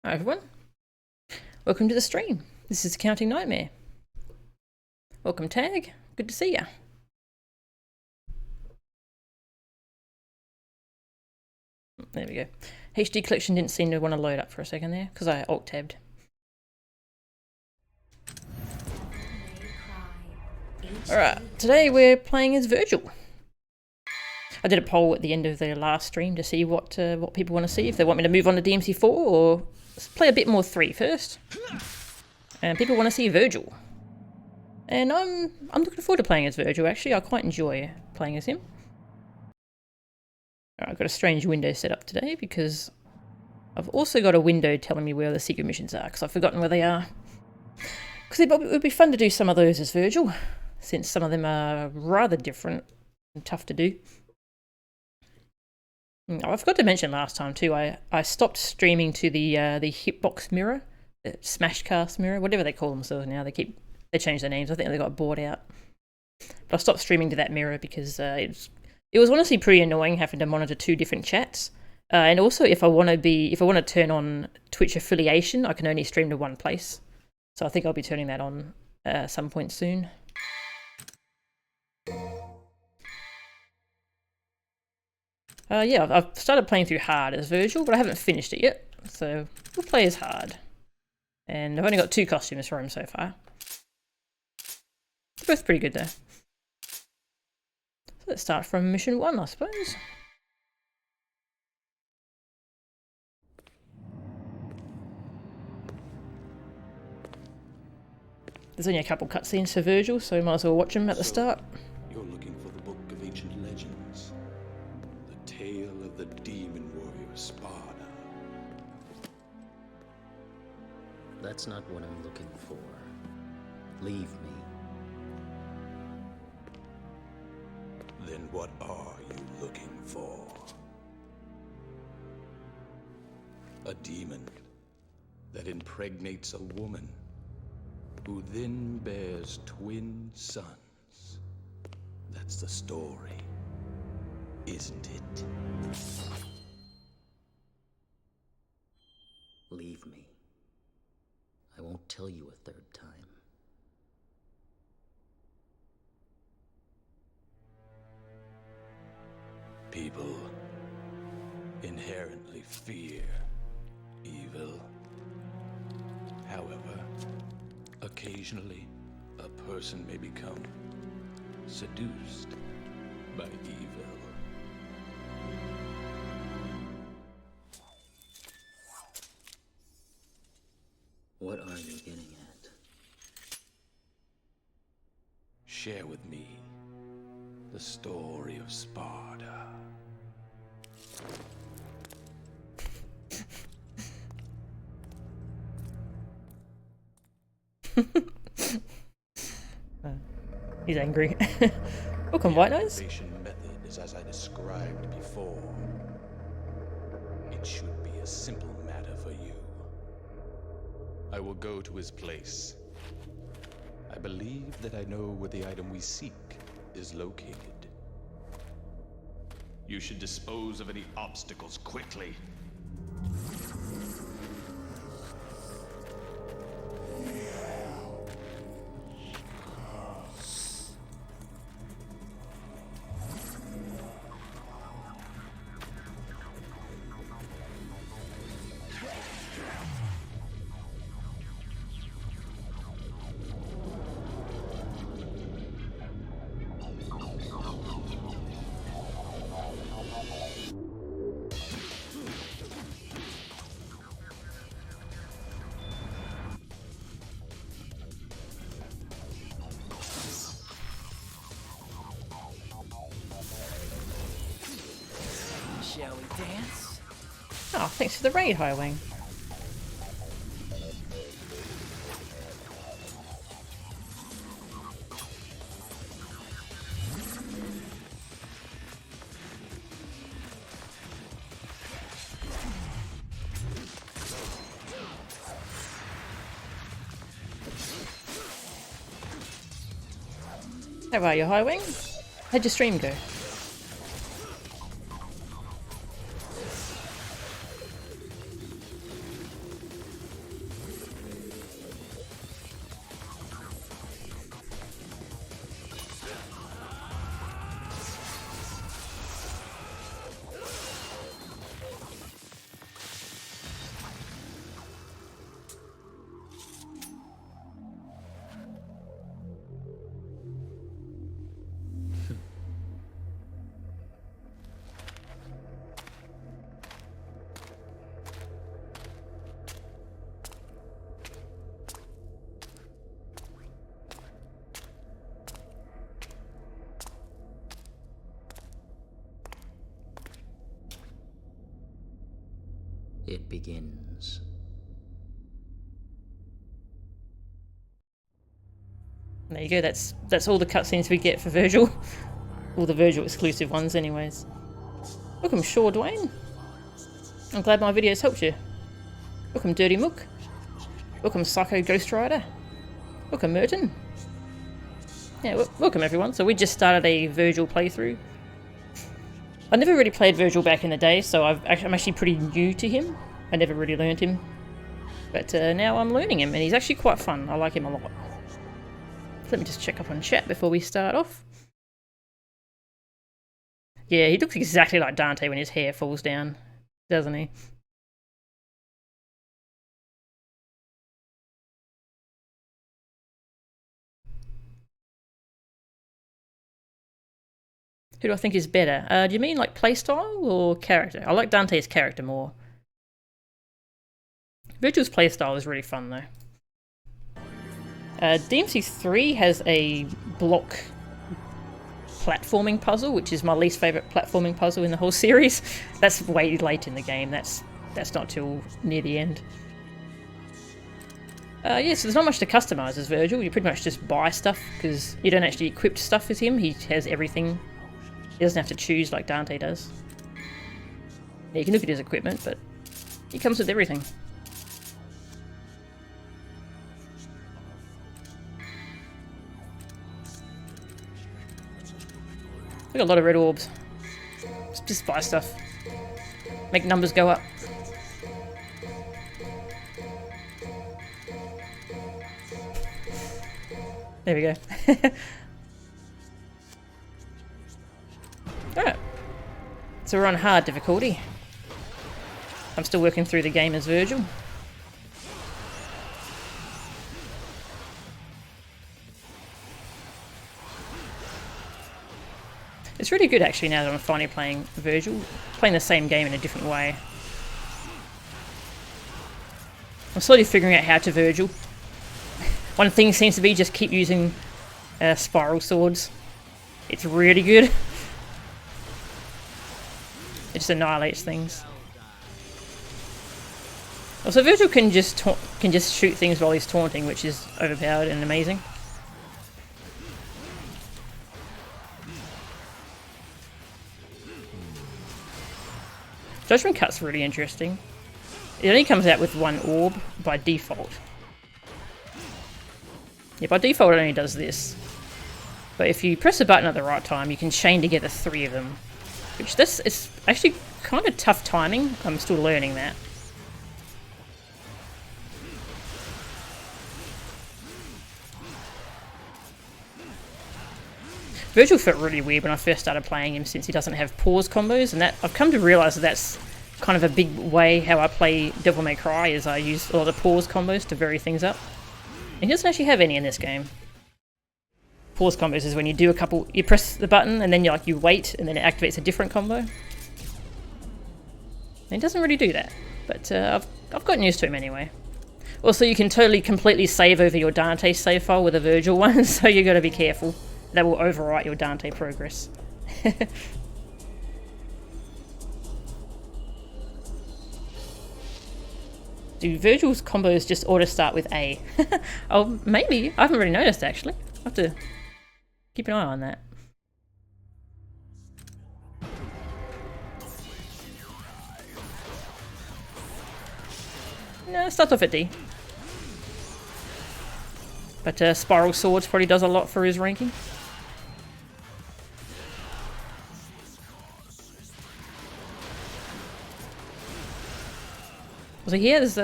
Hi everyone, welcome to the stream. This is Accounting Nightmare. Welcome Tag, good to see ya. There we go. HD collection didn't seem to want to load up for a second there because I alt-tabbed. Alright, today we're playing as Vergil. I did a poll at the end of the last stream to see what people want to see, if they want me to move on to DMC4 or play a bit more 3 first. And people want to see Vergil. And I'm looking forward to playing as Vergil actually, I quite enjoy playing as him. Alright, I've got a strange window set up today because I've also got a window telling me where the secret missions are because I've forgotten where they are. Because it would be fun to do some of those as Vergil, since some of them are rather different and tough to do. I forgot to mention last time too, I stopped streaming to the Hitbox mirror, the Smashcast mirror, whatever they call themselves now. They change their names. I think they got bought out. But I stopped streaming to that mirror because it was honestly pretty annoying having to monitor 2 different chats. And also, if I want to turn on Twitch affiliation, I can only stream to one place. So I think I'll be turning that on some point soon. Yeah, I've started playing through hard as Vergil, but I haven't finished it yet. So we'll play as hard. And I've only got 2 costumes for him so far. They're both pretty good though. So let's start from mission 1, I suppose. There's only a couple cutscenes for Vergil, so we might as well watch them at the start. You're looking for the book of ancient legends. The tale of the demon warrior Sparda. That's not what I'm looking for. Leave me. Then what are you looking for? A demon that impregnates a woman who then bears twin sons. That's the story, isn't it? Leave me. I won't tell you a 3rd time. People inherently fear evil. However, occasionally, a person may become seduced by evil. What are you getting at? Share with me the story of Sparda. He's angry. Welcome, White Nose. The activation method is as I described before. It should be a simple matter for you. I will go to his place. I believe that I know where the item we seek is located. You should dispose of any obstacles quickly. Shall we dance? Oh, thanks for the raid, Highwing. How are you, Highwing? How'd your stream go? begins. There you go, that's all the cutscenes we get for Vergil. All the Vergil exclusive ones anyways. Welcome Shaw Dwayne. I'm glad my videos helped you. Welcome Dirty Mook. Welcome Psycho Ghost Rider. Welcome Merton. Yeah, welcome everyone. So we just started a Vergil playthrough. I never really played Vergil back in the day, so I'm actually pretty new to him. I never really learned him. But now I'm learning him, and he's actually quite fun. I like him a lot. Let me just check up on chat before we start off. Yeah, he looks exactly like Dante when his hair falls down, doesn't he? Who do I think is better? Do you mean like playstyle or character? I like Dante's character more. Vergil's playstyle is really fun though. DMC3 has a block platforming puzzle, which is my least favourite platforming puzzle in the whole series. That's way late in the game. That's not till near the end. Yeah, so there's not much to customise as Vergil. You pretty much just buy stuff because you don't actually equip stuff as him. He has everything. He doesn't have to choose like Dante does. Yeah, you can look at his equipment, but he comes with everything. We got a lot of red orbs. Just buy stuff. Make numbers go up. There we go. Alright. So we're on hard difficulty. I'm still working through the game as Vergil. It's really good actually now that I'm finally playing Vergil, playing the same game in a different way. I'm slowly figuring out how to Vergil. One thing seems to be just keep using spiral swords. It's really good. It just annihilates things. Also, Vergil can just shoot things while he's taunting, which is overpowered and amazing. Judgment Cut's really interesting. It only comes out with one orb by default. Yeah, by default it only does this. But if you press a button at the right time, you can chain together 3 of them. Which it's actually kind of tough timing. I'm still learning that. Vergil felt really weird when I first started playing him since he doesn't have pause combos, and that I've come to realise that that's kind of a big way how I play Devil May Cry, is I use a lot of pause combos to vary things up. And he doesn't actually have any in this game. Pause combos is when you do a couple, you press the button and then you wait and then it activates a different combo. And he doesn't really do that, but I've gotten used to him anyway. Also, you can completely save over your Dante save file with a Vergil one, so you got to be careful. That will overwrite your Dante progress. Do Vergil's combos just auto start with A? Oh, maybe. I haven't really noticed actually. I'll have to keep an eye on that. No, it starts off at D. But Spiral Swords probably does a lot for his ranking. So he has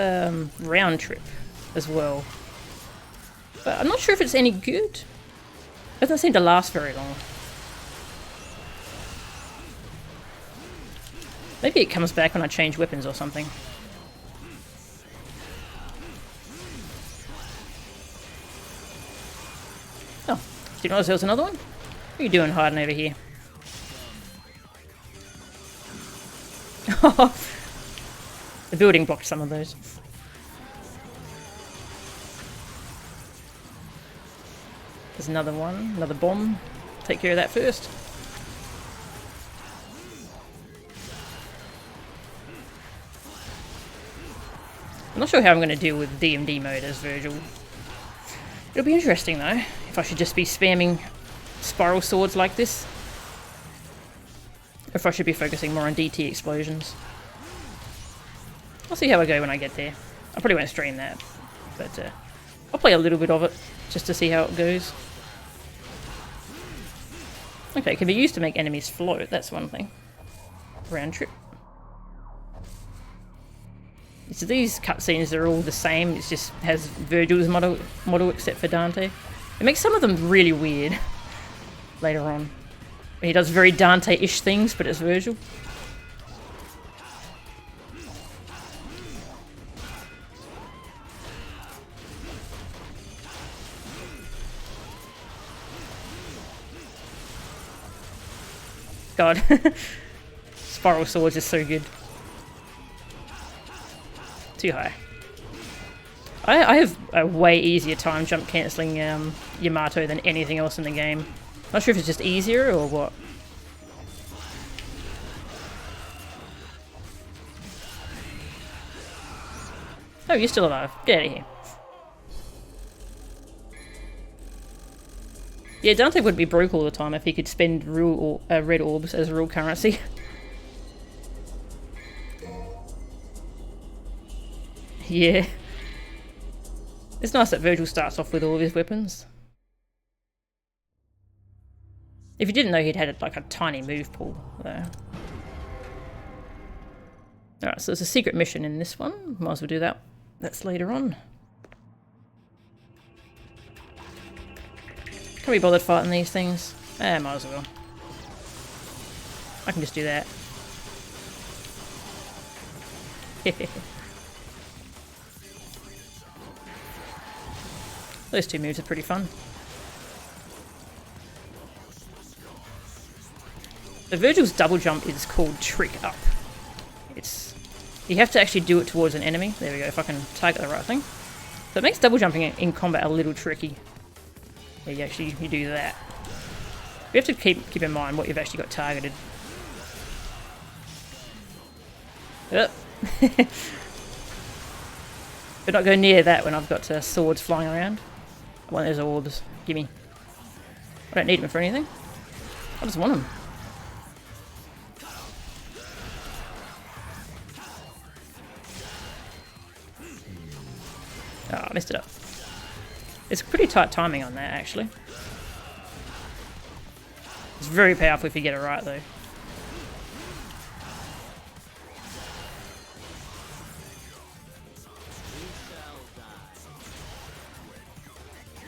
Round Trip as well. But I'm not sure if it's any good. It doesn't seem to last very long. Maybe it comes back when I change weapons or something. Oh, didn't realize there was another one? What are you doing hiding over here? The building blocked some of those. There's another one, another bomb. Take care of that first. I'm not sure how I'm going to deal with DMD mode as Vergil. It'll be interesting though, if I should just be spamming spiral swords like this. Or if I should be focusing more on DT explosions. I'll see how I go when I get there. I probably won't stream that, but I'll play a little bit of it, just to see how it goes. Okay, it can be used to make enemies float, that's one thing. Round trip. So these cutscenes are all the same, it just has Vergil's model except for Dante. It makes some of them really weird later on. He does very Dante-ish things, but it's Vergil. God. Spiral swords is so good. Too high. I have a way easier time jump cancelling Yamato than anything else in the game. Not sure if it's just easier or what. Oh, you're still alive. Get out of here. Yeah, Dante would be broke all the time if he could spend real red orbs as real currency. Yeah. It's nice that Vergil starts off with all of his weapons. If you didn't know, he'd had like a tiny move pool though. Alright, so there's a secret mission in this one. Might as well do that. That's later on. Can't be bothered fighting these things. Might as well. I can just do that. Those two moves are pretty fun. The Vergil's double jump is called Trick Up. You have to actually do it towards an enemy. There we go, if I can target the right thing. So it makes double jumping in combat a little tricky. Yeah, you do that. You have to keep in mind what you've actually got targeted. But not go near that when I've got swords flying around. I want those orbs. Gimme. I don't need them for anything. I just want them. Oh, I messed it up. It's pretty tight timing on that, actually. It's very powerful if you get it right, though.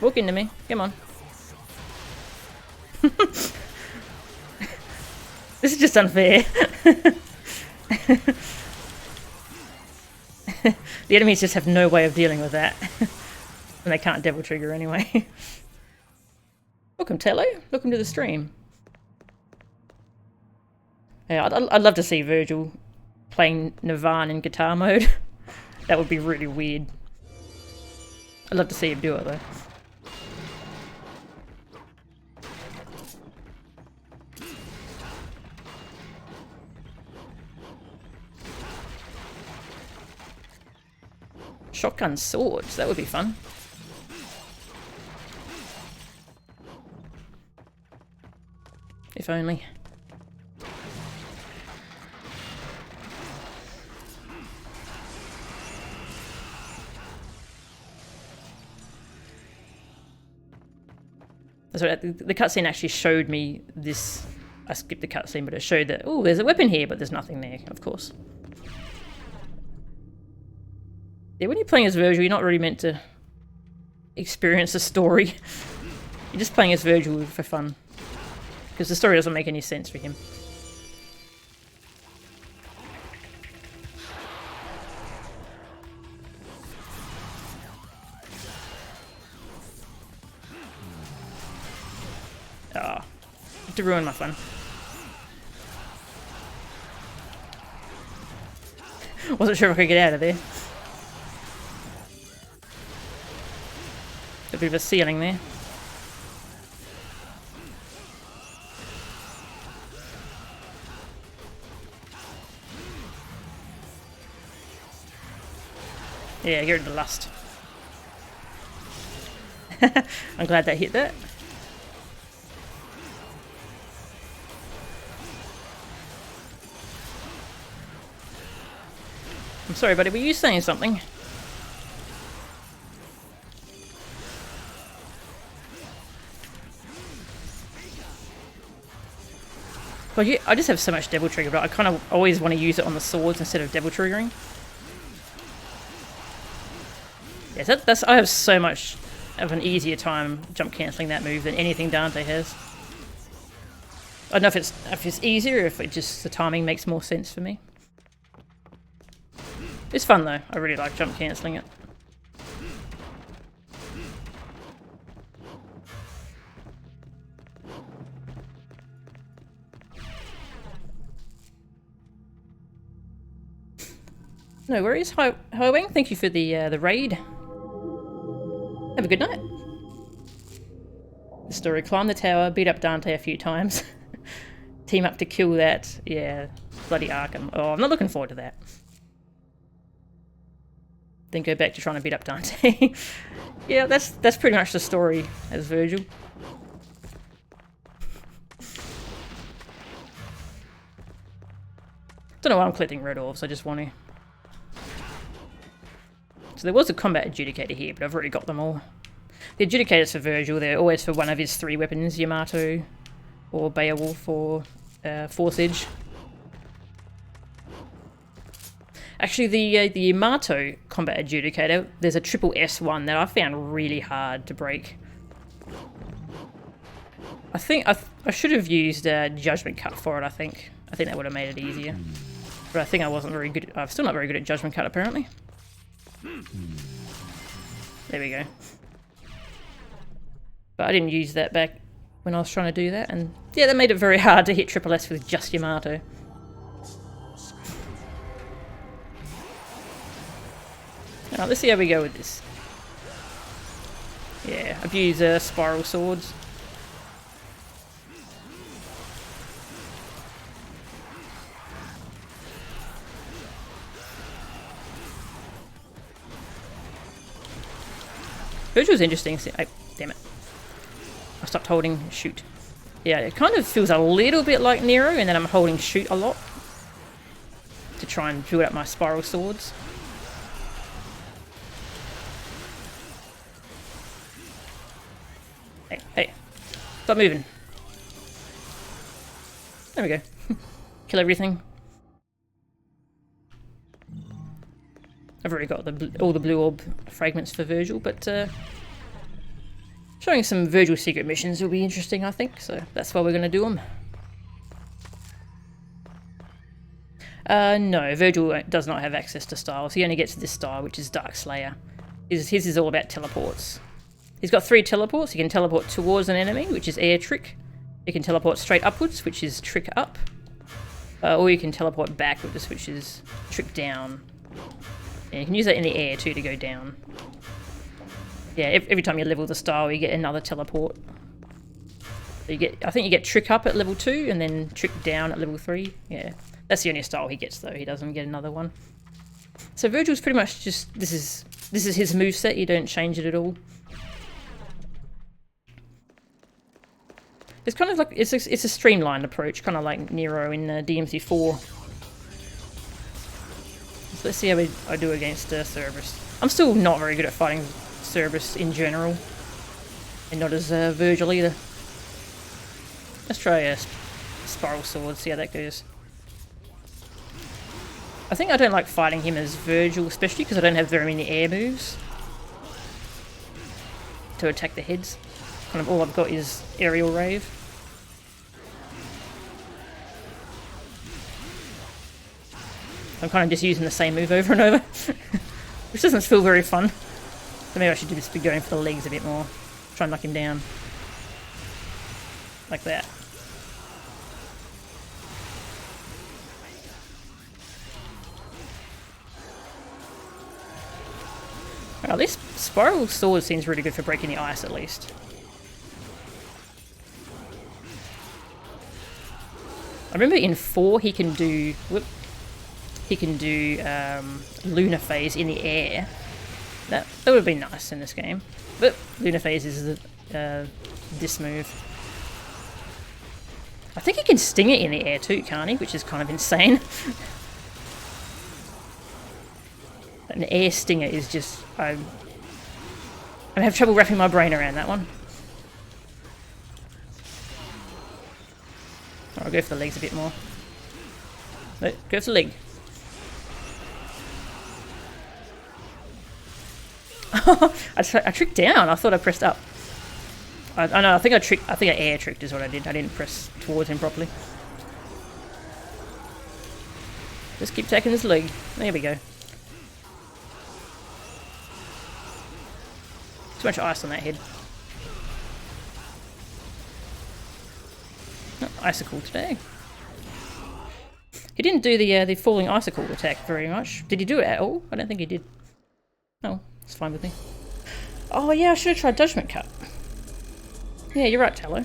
Walk into me. Come on. This is just unfair. The enemies just have no way of dealing with that. And they can't devil trigger anyway. Welcome, Tello. Welcome to the stream. Yeah, I'd love to see Vergil playing Nirvana in guitar mode. That would be really weird. I'd love to see him do it, though. Shotgun swords, that would be fun. If only. So the cutscene actually showed me this. I skipped the cutscene, but it showed that, oh, there's a weapon here, but there's nothing there, of course. Yeah, when you're playing as Vergil, you're not really meant to experience a story. You're just playing as Vergil for fun. Because the story doesn't make any sense for him. Ah, to ruin my fun. Wasn't sure if I could get out of there. A bit of a ceiling there. Yeah, get rid of the lust. I'm glad that hit that. I'm sorry, buddy, were you saying something? Well, yeah, I just have so much devil trigger, but I kind of always want to use it on the swords instead of devil triggering. Yes, that's I have so much of an easier time jump cancelling that move than anything Dante has. I don't know if it's easier or if it just the timing makes more sense for me. It's fun though. I really like jump cancelling it. No worries. Hi Wang. Thank you for the raid. Have a good night. The story: climb the tower, beat up Dante a few times, team up to kill that. Yeah, bloody Arkham. Oh, I'm not looking forward to that. Then go back to trying to beat up Dante. Yeah, that's pretty much the story as Vergil. Don't know why I'm collecting red orbs. I just want to. So there was a combat adjudicator here, but I've already got them all. The adjudicators for Vergil, they're always for one of his 3 weapons, Yamato, or Beowulf, or Force Edge. Actually, the Yamato combat adjudicator, there's a triple S one that I found really hard to break. I think I should have used Judgment Cut for it, I think. I think that would have made it easier. But I think I wasn't very good. I'm still not very good at Judgment Cut, apparently. There we go. But I didn't use that back when I was trying to do that, and yeah, that made it very hard to hit triple S with just Yamato. Alright, let's see how we go with this. Yeah, I've used spiral swords. Vergil's interesting. Oh, damn it. I stopped holding shoot. Yeah, it kind of feels a little bit like Nero, and then I'm holding shoot a lot to try and build up my spiral swords. Hey, stop moving. There we go. Kill everything. I've already got all the blue orb fragments for Vergil, but showing some Vergil secret missions will be interesting, I think, so that's why we're going to do them. No, Vergil does not have access to styles. He only gets this style, which is Dark Slayer. His is all about teleports. He's got 3 teleports. He can teleport towards an enemy, which is air trick. He can teleport straight upwards, which is trick up. Or you can teleport backwards, which is trick down. Yeah, you can use that in the air too to go down. Yeah, every time you level the style, you get another teleport. So I think you get trick up at level 2 and then trick down at level 3. Yeah, that's the only style he gets though. He doesn't get another one. So Vergil's pretty much just this is his moveset. You don't change it at all. It's kind of like it's a streamlined approach, kind of like Nero in DMC4. So let's see how I do against Cerberus. I'm still not very good at fighting Cerberus in general, and not as Vergil either. Let's try a spiral sword, see how that goes. I think I don't like fighting him as Vergil, especially because I don't have very many air moves to attack the heads. Kind of all I've got is aerial rave. I'm kind of just using the same move over and over, which doesn't feel very fun. So maybe I should just be going for the legs a bit more. Try and knock him down. Like that. Alright, this spiral sword seems really good for breaking the ice at least. I remember in 4 he can do lunar phase in the air, That would have been nice in this game. But Lunar Phase is this move. I think he can sting it in the air too, can't he? Which is kind of insane. An air stinger is just... I have trouble wrapping my brain around that one. I'll go for the legs a bit more. No, go for the leg. I tricked down. I thought I pressed up. I know. I think I air tricked is what I did. I didn't press towards him properly. Just keep taking this leg. There we go. Too much ice on that head. Oh, icicle today. He didn't do the falling icicle attack very much. Did he do it at all? I don't think he did. Oh, it's fine with me. Oh yeah, I should have tried Judgment Cut. Yeah, you're right, Tallow.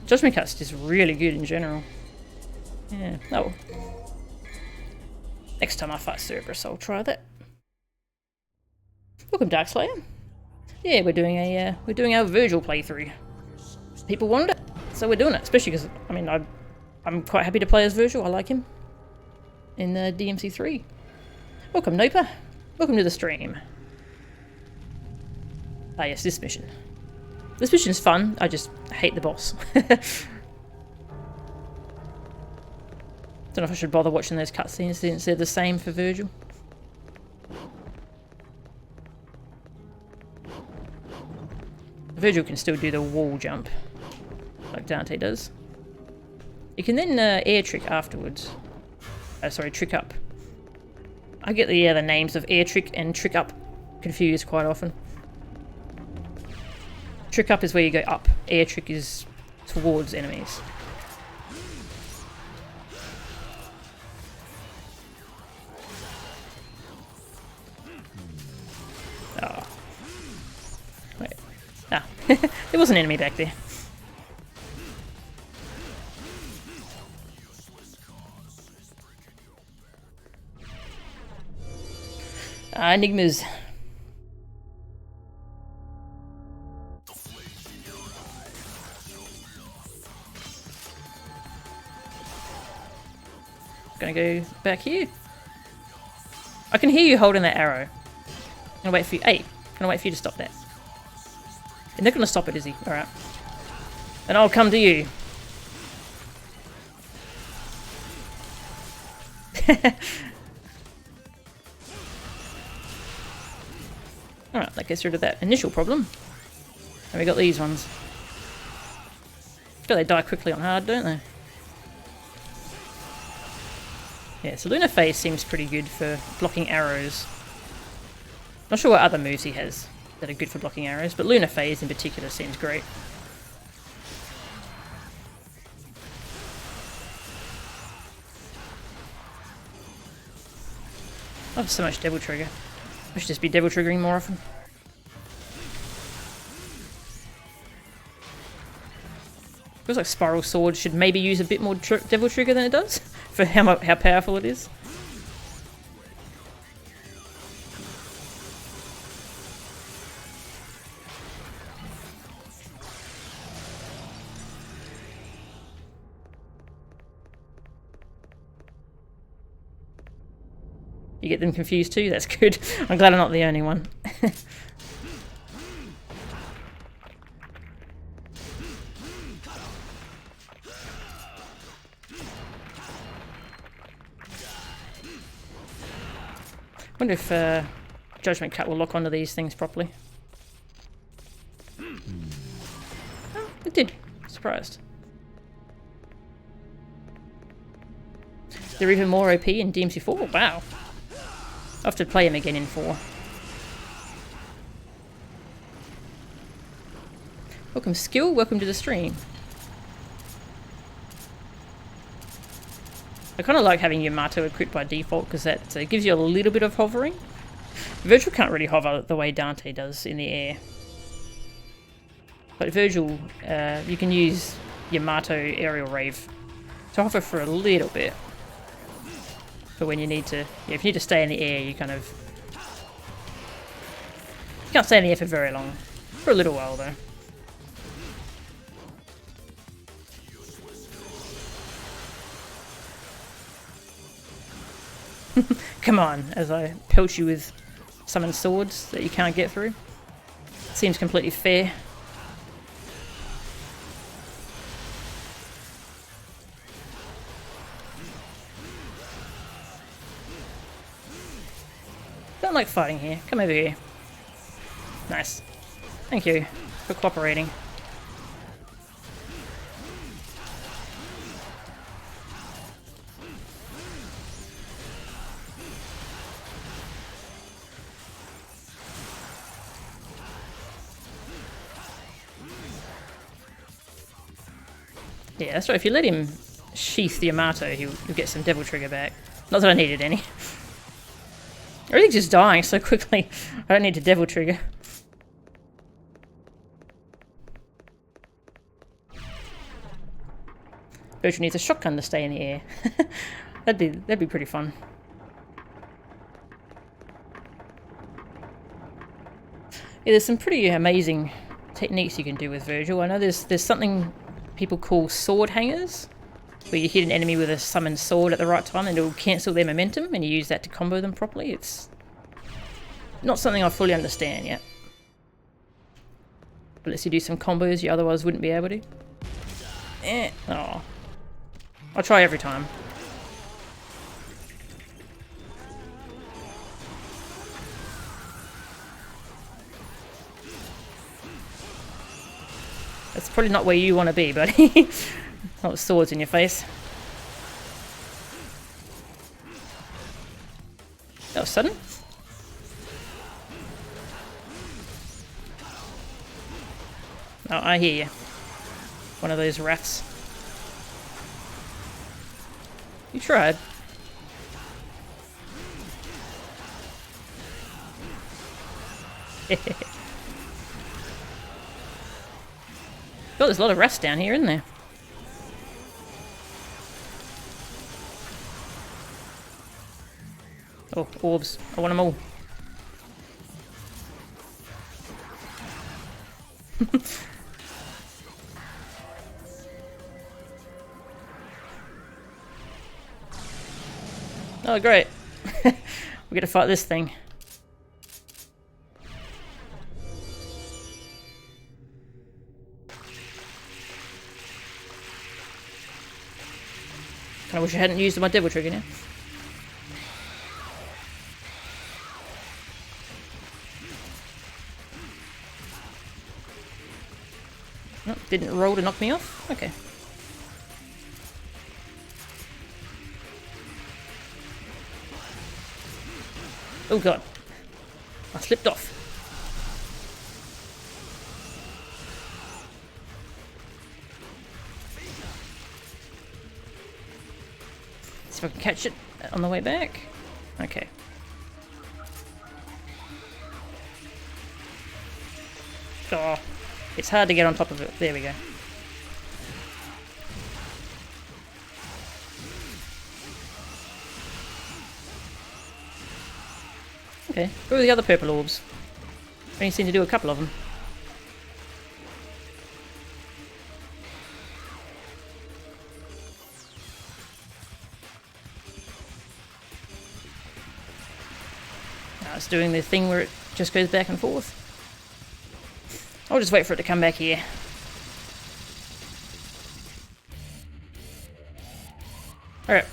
Judgment Cut's just really good in general. Yeah. Oh. Next time I fight Cerberus, I'll try that. Welcome, Darkslayer. Yeah, we're doing our Vergil playthrough. People wanted it, so we're doing it. Especially because I mean I'm quite happy to play as Vergil. I like him in the DMC3. Welcome, Noper. Welcome to the stream. Ah yes, this mission. This mission's fun. I just hate the boss. Don't know if I should bother watching those cutscenes since they're the same for Vergil. Vergil can still do the wall jump, like Dante does. You can then air trick afterwards. Sorry, trick up. I get the names of air trick and trick up confused quite often. Trick up is where you go up. Air trick is towards enemies. Oh. Wait. Ah. There was an enemy back there. Enigmas. Gonna go back here. I can hear you holding that arrow. I'm gonna wait for you. Hey, gonna wait for you to stop that. You're not gonna stop it, is he? Alright. And I'll come to you. Alright, that gets rid of that initial problem. And we got these ones. But they die quickly on hard, don't they? Yeah, so Lunar Phase seems pretty good for blocking arrows. Not sure what other moves he has that are good for blocking arrows, but Lunar Phase in particular seems great. I have so much Devil Trigger. I should just be Devil Triggering more often. Feels like Spiral Sword should maybe use a bit more Devil Trigger than it does, for how powerful it is. You get them confused too? That's good. I'm glad I'm not the only one. Wonder if Judgment Cut will lock onto these things properly. Oh, it did. Surprised. They're even more OP in DMC4? Wow. I'll have to play him again in 4. Welcome, Skill. Welcome to the stream. I kind of like having Yamato equipped by default because that gives you a little bit of hovering. Vergil can't really hover the way Dante does in the air. But Vergil, you can use Yamato Aerial Rave to hover for a little bit. But when you need to, if you need to stay in the air, you kind of Can't stay in the air for very long. For a little while, though. Come on, as I pelt you with summoned swords that you can't get through. Seems completely fair. Don't like fighting here. Come over here. Nice. Thank you for cooperating. Yeah, that's right. If you let him sheath the Yamato, he'll get some Devil Trigger back. Not that I needed any. Everything's just dying so quickly. I don't need to Devil Trigger. Vergil needs a shotgun to stay in the air. that'd be pretty fun. Yeah, there's some pretty amazing techniques you can do with Vergil. I know there's something people call sword hangers, where you hit an enemy with a summoned sword at the right time and it will cancel their momentum, and you use that to combo them properly. It's not something I fully understand yet. But lets you do some combos you otherwise wouldn't be able to. Oh. I'll try every time. That's probably not where you want to be, buddy. Not with swords in your face. That was sudden. Oh, I hear you. One of those rats. You tried. God, there's a lot of rats down here, isn't there? Oh, orbs. I want them all. Oh, great. We get to fight this thing. I wish I hadn't used my Devil Trigger now. Oh, didn't roll to knock me off? Okay. Oh god. I slipped off. See if I can catch it on the way back. Okay. Oh, it's hard to get on top of it. There we go. Okay, where are the other purple orbs? Only seem to do a couple of them. Now it's doing the thing where it just goes back and forth. I'll just wait for it to come back here. Alright.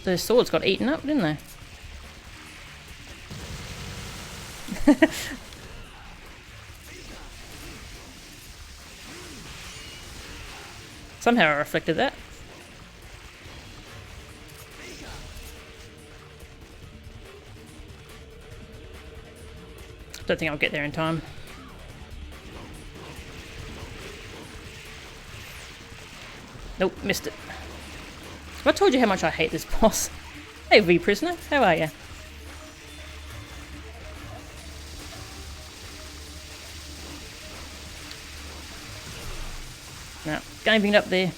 Those swords got eaten up, didn't they? Somehow I reflected that. Don't think I'll get there in time. Nope, missed it. Have I told you how much I hate this boss? Hey V prisoner, how are you? No, can't even get up there.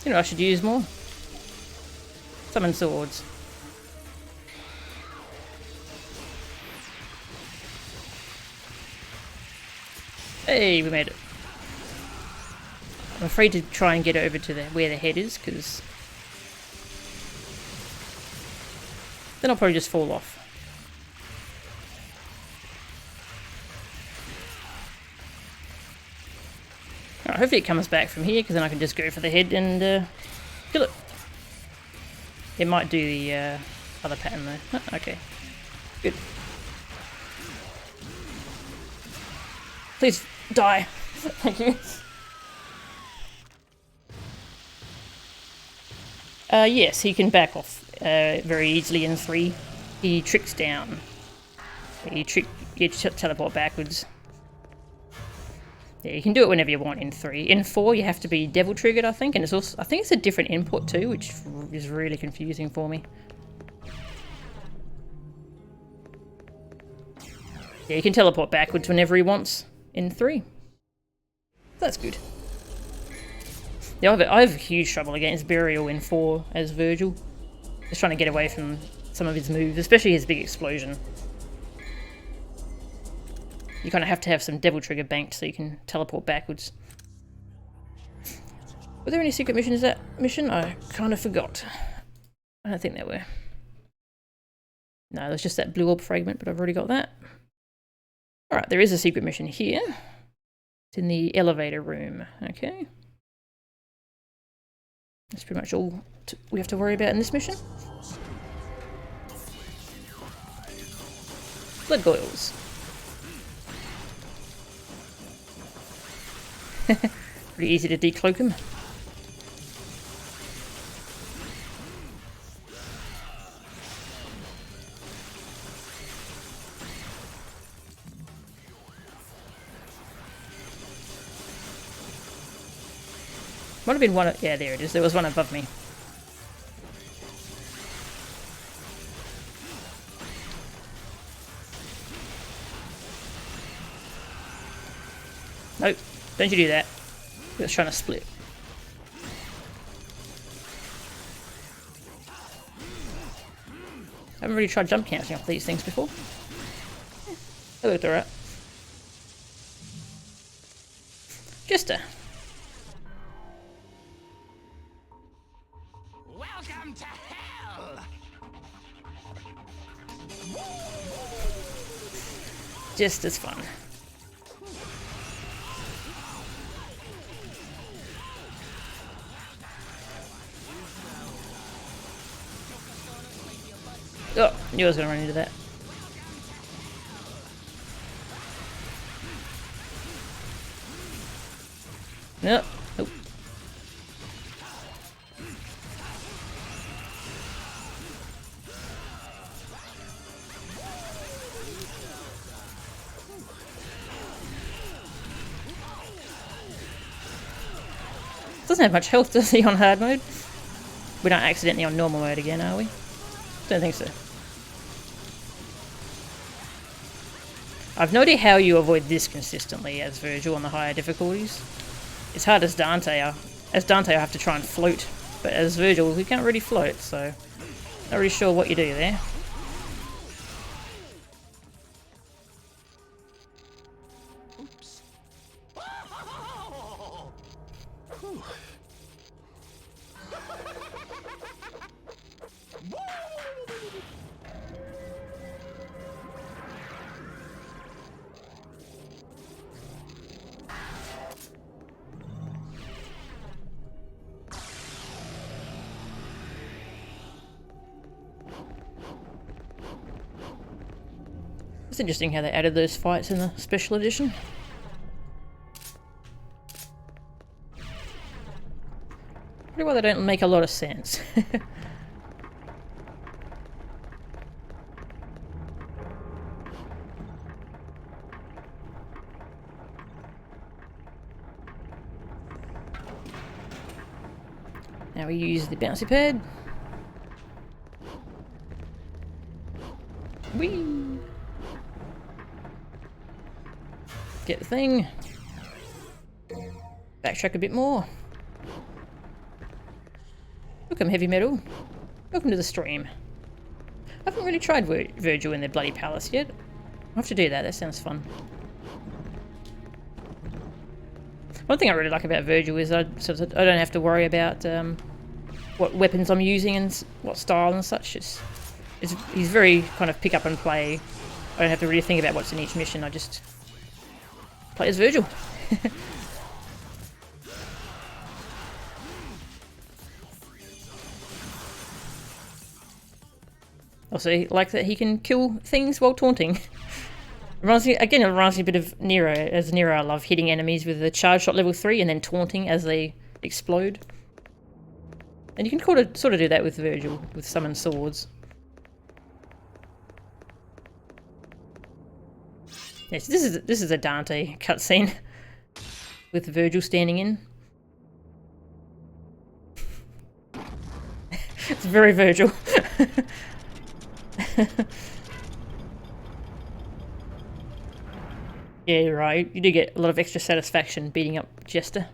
You know, I should use more. Summon swords. Hey, we made it. I'm afraid to try and get over to where the head is, because then I'll probably just fall off. Alright, hopefully it comes back from here, because then I can just go for the head and kill it. It might do the other pattern though. Oh, okay, good. Please die. Thank you. Yes, he can back off very easily in 3. He tricks down. You teleport backwards. Yeah, you can do it whenever you want in 3. In 4, you have to be devil triggered, I think, and it's also, I think it's a different input too, which is really confusing for me. Yeah, you can teleport backwards whenever he wants in 3. That's good. Yeah, I have huge trouble against Burial in 4 as Vergil. Just trying to get away from some of his moves, especially his big explosion. You kind of have to have some devil trigger banked so you can teleport backwards. Were there any secret missions in that mission? I kind of forgot. I don't think there were. No, there's just that blue orb fragment, but I've already got that. Alright, there is a secret mission here. It's in the elevator room. Okay. That's pretty much all we have to worry about in this mission. Blood goils. Pretty easy to decloak him. Might have been one. Yeah, there it is. There was one above me. Nope. Don't you do that. We're just trying to split. I haven't really tried jump counting off these things before. They looked alright. Just a. Welcome to hell! Just as fun. Oh, knew I was going to run into that. Nope. Nope. Doesn't have much health, does he, on hard mode? We're not accidentally on normal mode again, are we? Don't think so. I've no idea how you avoid this consistently as Vergil on the higher difficulties. It's hard as Dante. As Dante, I have to try and float, but as Vergil, we can't really float, so not really sure what you do there. Oops. It's interesting how they added those fights in the special edition. I wonder why they don't make a lot of sense. Now we use the bouncy pad. Whee! get the thing. Backtrack a bit more. Welcome, heavy metal. Welcome to the stream. I haven't really tried Vergil in their bloody palace yet. I'll have to do that. That sounds fun. One thing I really like about Vergil is I don't have to worry about what weapons I'm using and what style and such. He's very kind of pick up and play. I don't have to really think about what's in each mission. I just play as Vergil. Also, like that he can kill things while taunting. It reminds me a bit of Nero. As Nero, I love hitting enemies with the charge shot level 3 and then taunting as they explode. And you can sort of do that with Vergil, with summon swords. Yes, this is a Dante cutscene with Vergil standing in. It's very Vergil. Yeah, you're right. You do get a lot of extra satisfaction beating up Jester.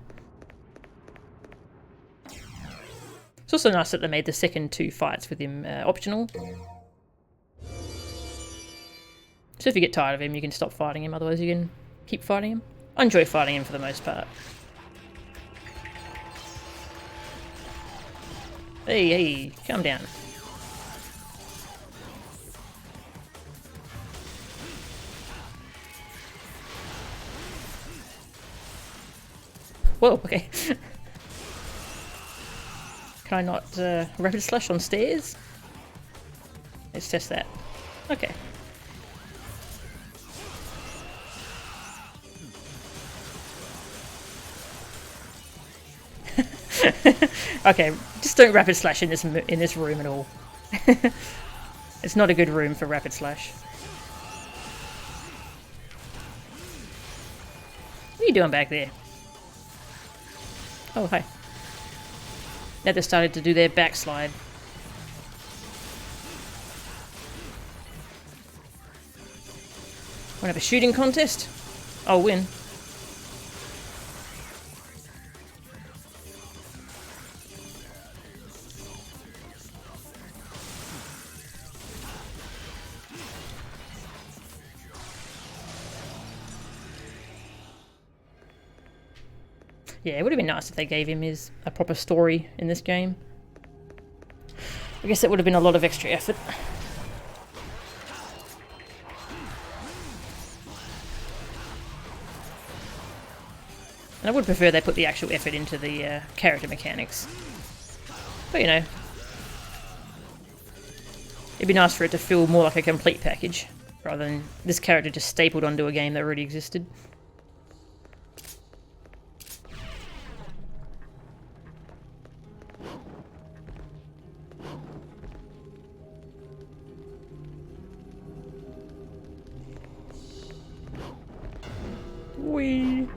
It's also nice that they made the second 2 fights with him optional. So if you get tired of him, you can stop fighting him. Otherwise, you can keep fighting him. I enjoy fighting him for the most part. Hey, calm down. Whoa, okay. Can I not rapid slash on stairs? Let's test that. Okay. Okay, just don't rapid slash in this room at all. It's not a good room for rapid slash. What are you doing back there? Oh, hi. Now they've started to do their backslide. Want to have a shooting contest? I'll win. Yeah, it would have been nice if they gave him a proper story in this game. I guess that would have been a lot of extra effort. And I would prefer they put the actual effort into the character mechanics. But you know, it'd be nice for it to feel more like a complete package, rather than this character just stapled onto a game that already existed. Whee!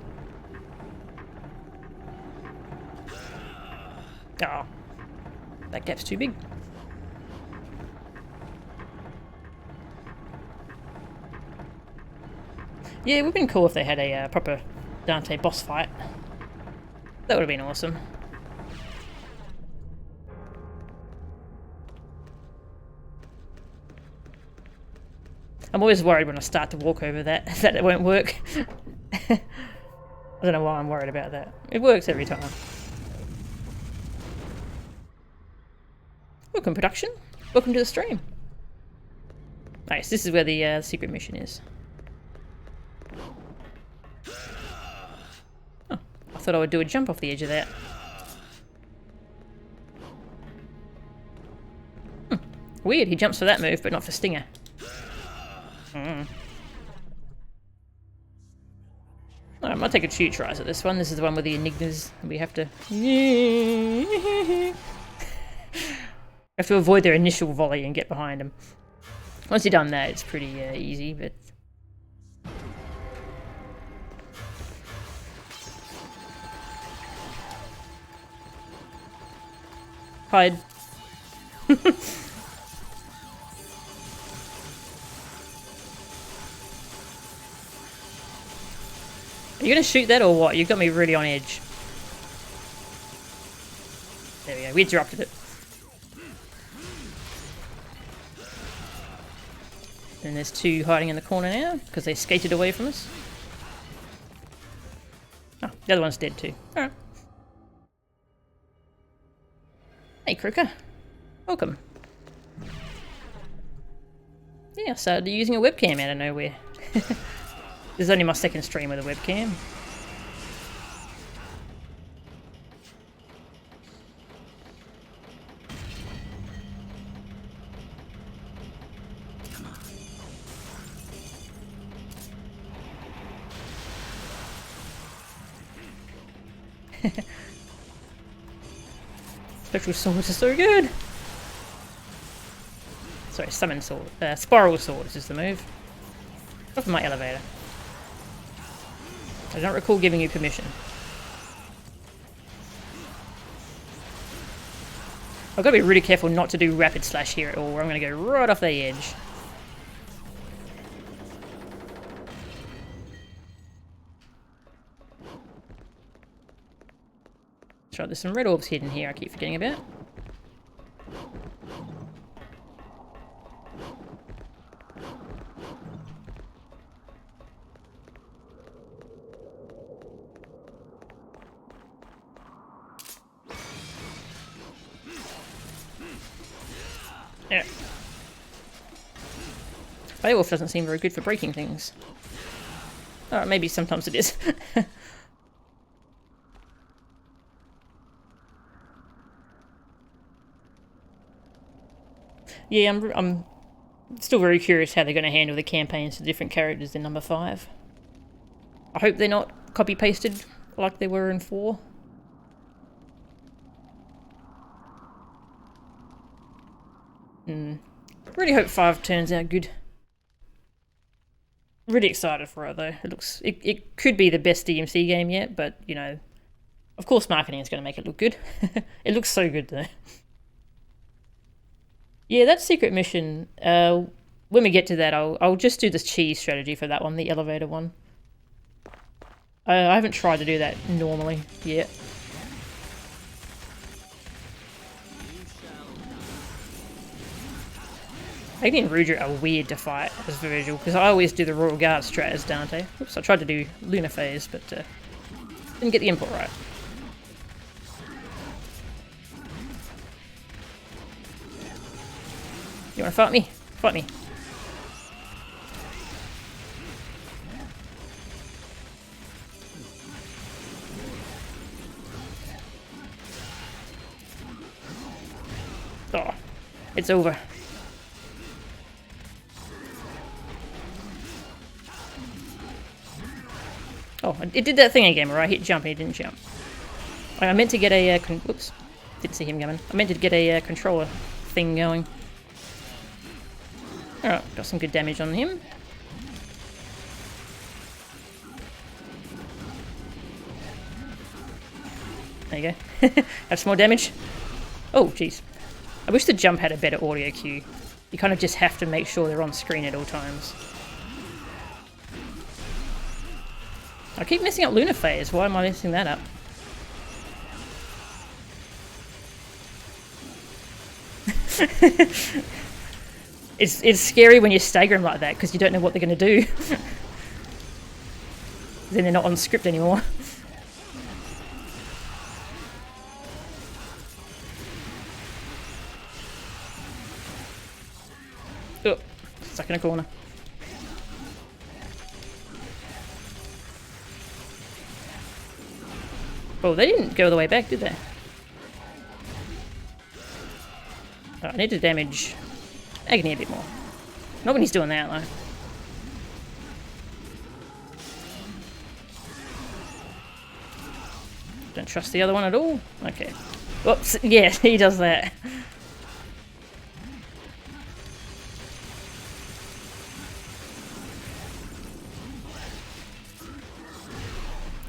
Oh, that gap's too big. Yeah, it would have been cool if they had a proper Dante boss fight. That would have been awesome. I'm always worried when I start to walk over that it won't work. I don't know why I'm worried about that. It works every time. Welcome, production. Welcome to the stream. Nice, this is where the secret mission is. Oh, I thought I would do a jump off the edge of that. Weird, he jumps for that move, but not for Stinger. I might take a few tries at this one. This is the one with the enigmas. We have to... have to avoid their initial volley and get behind them. Once you've done that, it's pretty easy, but... Hide. Are you gonna shoot that or what? You've got me really on edge. There we go, we interrupted it. And there's two hiding in the corner now, because they skated away from us. Oh, the other one's dead too. Alright. Hey, Kruger. Welcome. Yeah, I started using a webcam out of nowhere. This is only my second stream with a webcam. Spectral swords are so good. Sorry, summon sword. Spiral swords is the move. Off my elevator. I don't recall giving you permission. I've got to be really careful not to do rapid slash here at all, or I'm going to go right off the edge. That's right, there's some red orbs hidden here I keep forgetting about. Yeah. Beowulf doesn't seem very good for breaking things. Alright, maybe sometimes it is. Yeah, I'm still very curious how they're going to handle the campaigns for different characters in number 5. I hope they're not copy-pasted like they were in 4. Really hope 5 turns out good. Really excited for it though. It could be the best DMC game yet, but you know, of course marketing is going to make it look good. It looks so good though. Yeah, that secret mission, when we get to that, I'll just do this cheese strategy for that one, the elevator one. I haven't tried to do that normally yet. Agni and Rudra are weird to fight as Vergil, because I always do the Royal Guard strat as Dante. Oops, I tried to do Lunar Phase, but didn't get the input right. You wanna fight me? Fight me. Oh, it's over. Oh, it did that thing again where I hit jump and it didn't jump. I meant to get a... whoops. Didn't see him coming. I meant to get a controller thing going. Alright, got some good damage on him. There you go. Have some more damage. Oh, jeez. I wish the jump had a better audio cue. You kind of just have to make sure they're on screen at all times. I keep messing up Lunar Phase. Why am I messing that up? It's scary when you stagger them like that because you don't know what they're going to do. Then they're not on script anymore. Oh, stuck in a corner. Oh, they didn't go all the way back, did they? Oh, I need to damage Agni a bit more. Not when he's doing that, though. Don't trust the other one at all. Okay. Whoops. Yeah, he does that.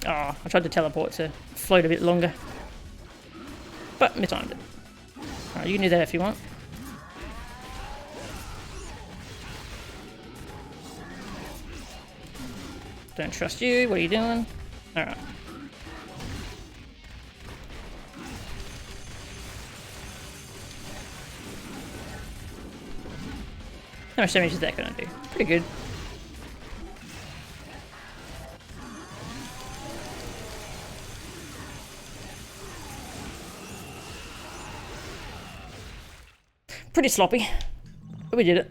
Oh, I tried to teleport to float a bit longer. But mistimed it. Alright, you can do that if you want. Don't trust you. What are you doing? How much damage is that gonna do? Pretty good. Pretty sloppy, but we did it.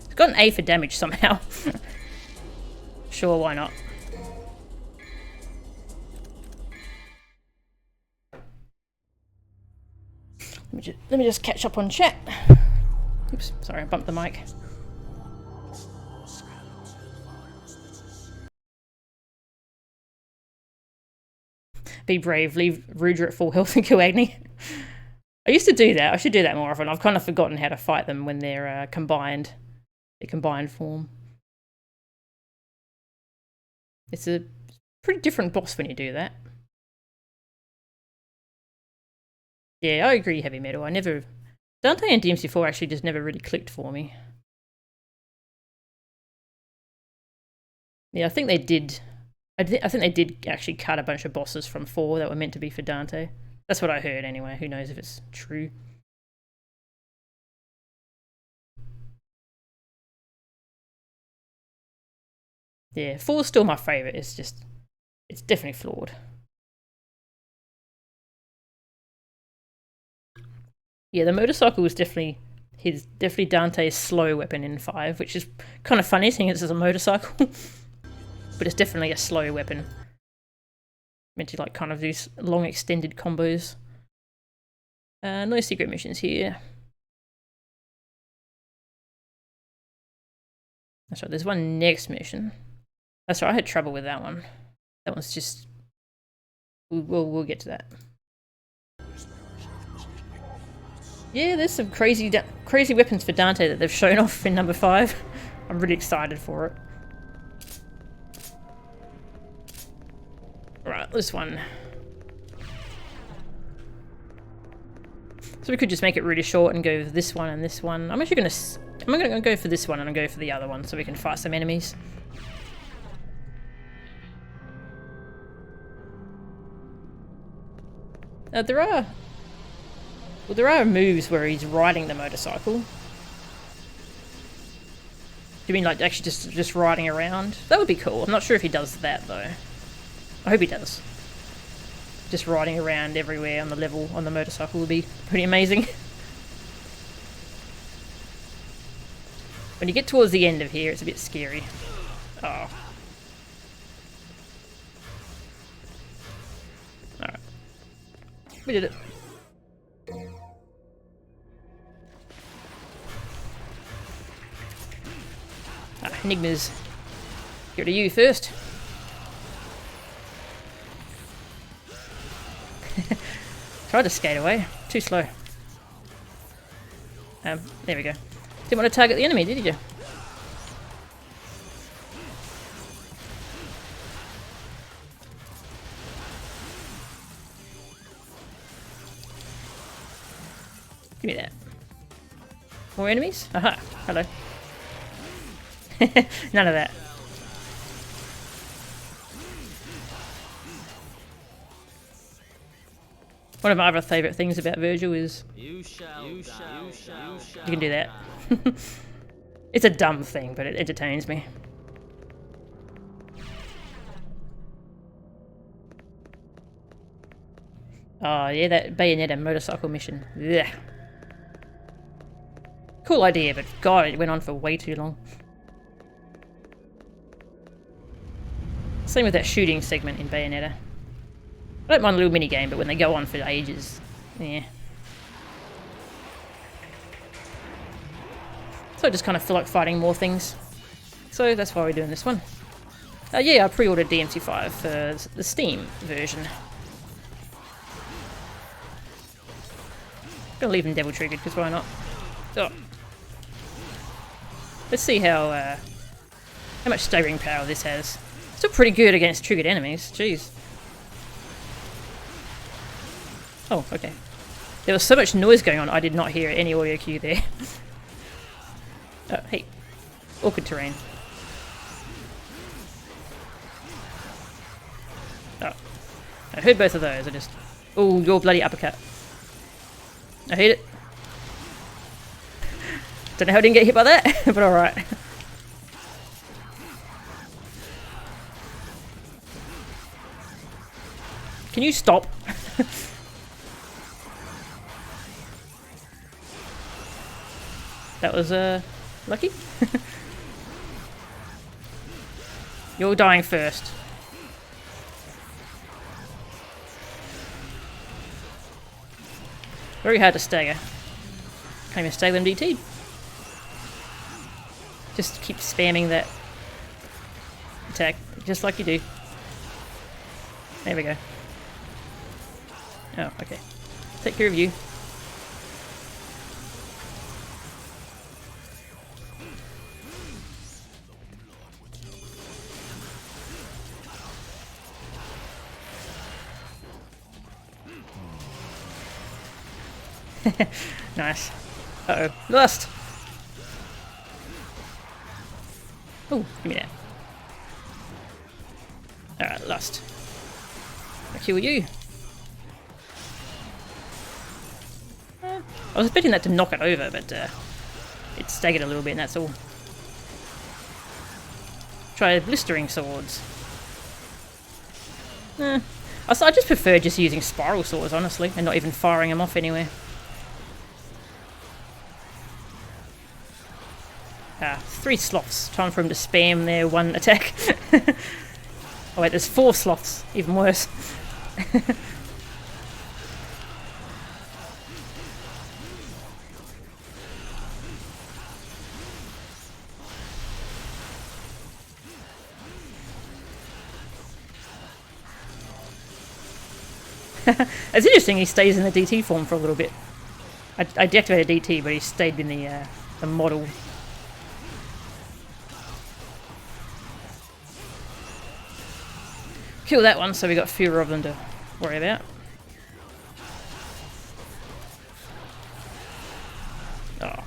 It's got an A for damage somehow. Sure, why not? Let me just catch up on chat. Oops, sorry, I bumped the mic. Be brave, leave Rudra at full health and kill Agni. I used to do that. I should do that more often. I've kind of forgotten how to fight them when they're combined. Their combined form. It's a pretty different boss when you do that. Yeah, I agree, Heavy Metal. I never... Dante and DMC4 actually just never really clicked for me. Yeah, I think they did... I think they did actually cut a bunch of bosses from 4 that were meant to be for Dante. That's what I heard anyway. Who knows if it's true. Yeah, 4 is still my favourite. It's just... It's definitely flawed. Yeah, the motorcycle was definitely Dante's slow weapon in 5, which is kind of funny seeing it as a motorcycle. But it's definitely a slow weapon. Meant to like kind of do long extended combos. No secret missions here. That's right, there's one next mission. That's right, I had trouble with that one. That one's just... We'll get to that. Yeah, there's some crazy weapons for Dante that they've shown off in number 5. I'm really excited for it. Right, this one. So we could just make it really short and go for this one and this one. I'm actually gonna go for this one and go for the other one so we can fight some enemies. There are moves where he's riding the motorcycle. Do you mean like actually just riding around? That would be cool. I'm not sure if he does that though. I hope he does. Just riding around everywhere on the level on the motorcycle would be pretty amazing. When you get towards the end of here, it's a bit scary. Oh. Alright. We did it. Enigmas. Go to you first. Tried to skate away. Too slow. There we go. Didn't want to target the enemy, did you? Give me that. More enemies? Aha. Hello. None of that. One of my other favourite things about Vergil is you can do that. It's a dumb thing, but it entertains me. Oh yeah, that Bayonetta motorcycle mission. Yeah. Cool idea, but god, it went on for way too long. Same with that shooting segment in Bayonetta. I don't mind a little mini game, but when they go on for ages, yeah. So I just kind of feel like fighting more things. So that's why we're doing this one. Yeah, I pre-ordered DMC3 for the Steam version. Gonna leave them devil triggered, because why not? Oh. Let's see how much staggering power this has. Still pretty good against triggered enemies, jeez. Oh, okay. There was so much noise going on, I did not hear any audio cue there. Oh, hey. Awkward terrain. Oh. I heard both of those. I just... Oh, your bloody uppercut. I hate it. Don't know how I didn't get hit by that, but alright. Can you stop? That was, lucky. You're dying first. Very hard to stagger. Can't even stagger them DT. Just keep spamming that attack, just like you do. There we go. Oh, okay. Take care of you. Nice. Uh-oh. Lust! Oh, give me that. Alright, lust. I'll kill you. I was expecting that to knock it over, but it staggered a little bit and that's all. Try blistering swords. I just prefer just using spiral swords, honestly, and not even firing them off anywhere. Ah, 3 sloths. Time for him to spam their one attack. Oh wait, there's 4 sloths. Even worse. It's interesting he stays in the DT form for a little bit. I deactivated DT, but he stayed in the model. Kill that one, so we got fewer of them to worry about. Oh.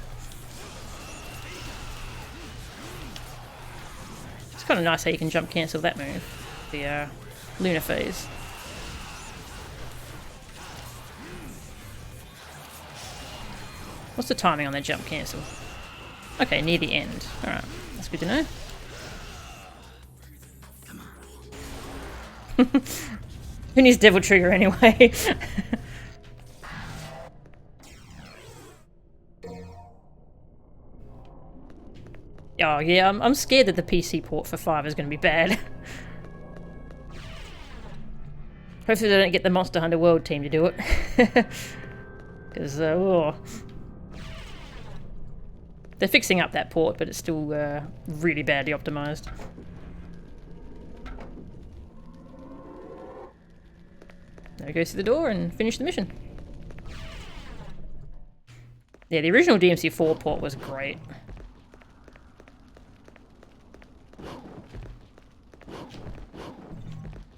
It's kind of nice how you can jump cancel that move. The lunar phase. What's the timing on that jump cancel? Okay, near the end. Alright, that's good to know. Who needs Devil Trigger anyway? Oh yeah, I'm scared that the PC port for 5 is going to be bad. Hopefully they don't get the Monster Hunter World team to do it. Because, oh. They're fixing up that port, but it's still really badly optimized. Now go through the door and finish the mission. Yeah, the original DMC4 port was great.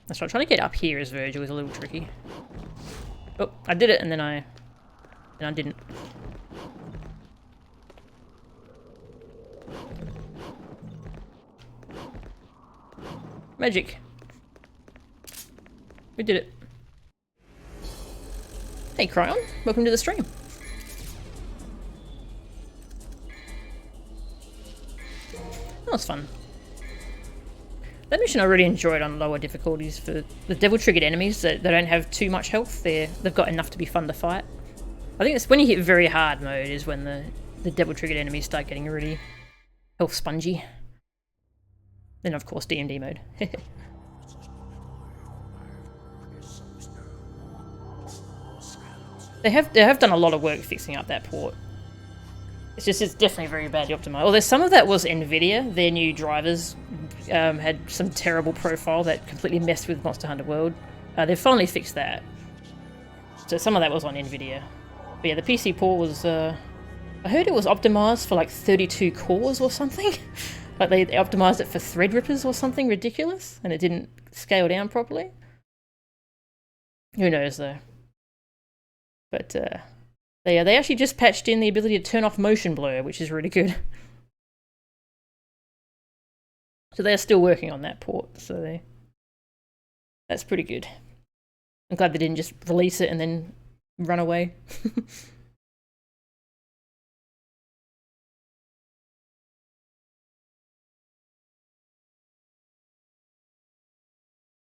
That's right, trying to get up here as Vergil is a little tricky. Oh, I did it and then I didn't. Magic. We did it. Hey Cryon, welcome to the stream. That was fun. That mission I really enjoyed on lower difficulties for the devil triggered enemies that they don't have too much health. They've got enough to be fun to fight. I think it's when you hit very hard mode is when the devil triggered enemies start getting really health spongy. Then of course DMD mode. They have done a lot of work fixing up that port. It's definitely very badly optimized. Although some of that was NVIDIA. Their new drivers had some terrible profile that completely messed with Monster Hunter World. They've finally fixed that. So some of that was on NVIDIA. But yeah, the PC port was... I heard it was optimized for like 32 cores or something. Like they optimized it for Threadrippers or something ridiculous. And it didn't scale down properly. Who knows though. But they actually just patched in the ability to turn off motion blur, which is really good. So they're still working on that port, so that's pretty good. I'm glad they didn't just release it and then run away.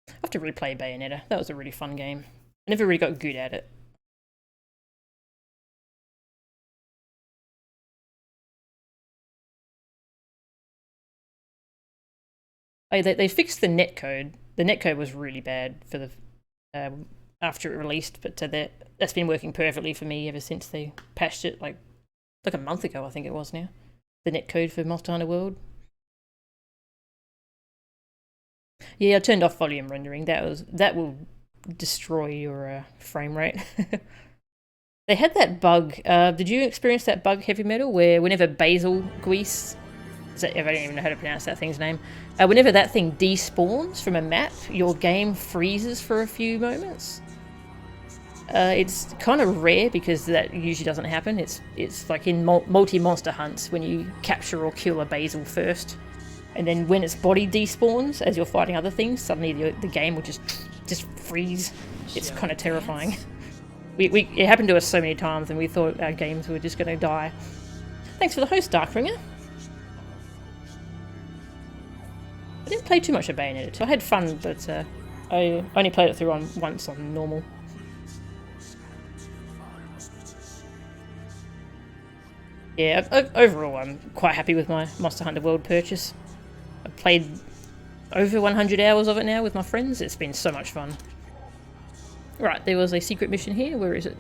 I have to replay Bayonetta. That was a really fun game. I never really got good at it. Oh, they fixed the netcode. The netcode was really bad for the after it released, but that's been working perfectly for me ever since they patched it like a month ago, I think it was now. The netcode for Monster Hunter World. Yeah, I turned off volume rendering. That will destroy your frame rate. They had that bug. Did you experience that bug, Heavy Metal, where whenever Basil Guise, I don't even know how to pronounce that thing's name. Whenever that thing despawns from a map, your game freezes for a few moments. It's kind of rare because that usually doesn't happen. It's like in multi-monster hunts when you capture or kill a Basil first, and then when its body despawns as you're fighting other things, suddenly the game will just freeze. It's kind of terrifying. It happened to us so many times, and we thought our games were just going to die. Thanks for the host, Darkbringer. I didn't play too much of Bayonetta 2. I had fun, but I only played it through once on normal. Yeah, overall I'm quite happy with my Monster Hunter World purchase. I've played over 100 hours of it now with my friends. It's been so much fun. Right, there was a secret mission here. Where is it?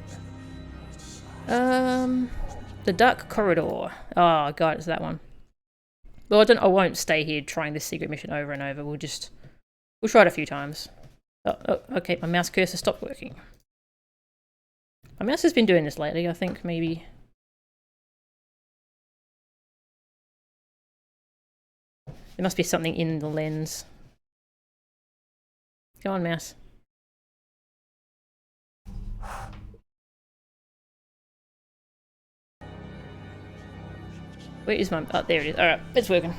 The Dark Corridor. Oh god, it's that one. Well, I won't stay here trying this secret mission over and over. We'll try it a few times. Oh, okay, my mouse cursor stopped working. My mouse has been doing this lately, I think maybe. There must be something in the lens. Go on, mouse. Where is my... Oh, there it is. Alright, it's working.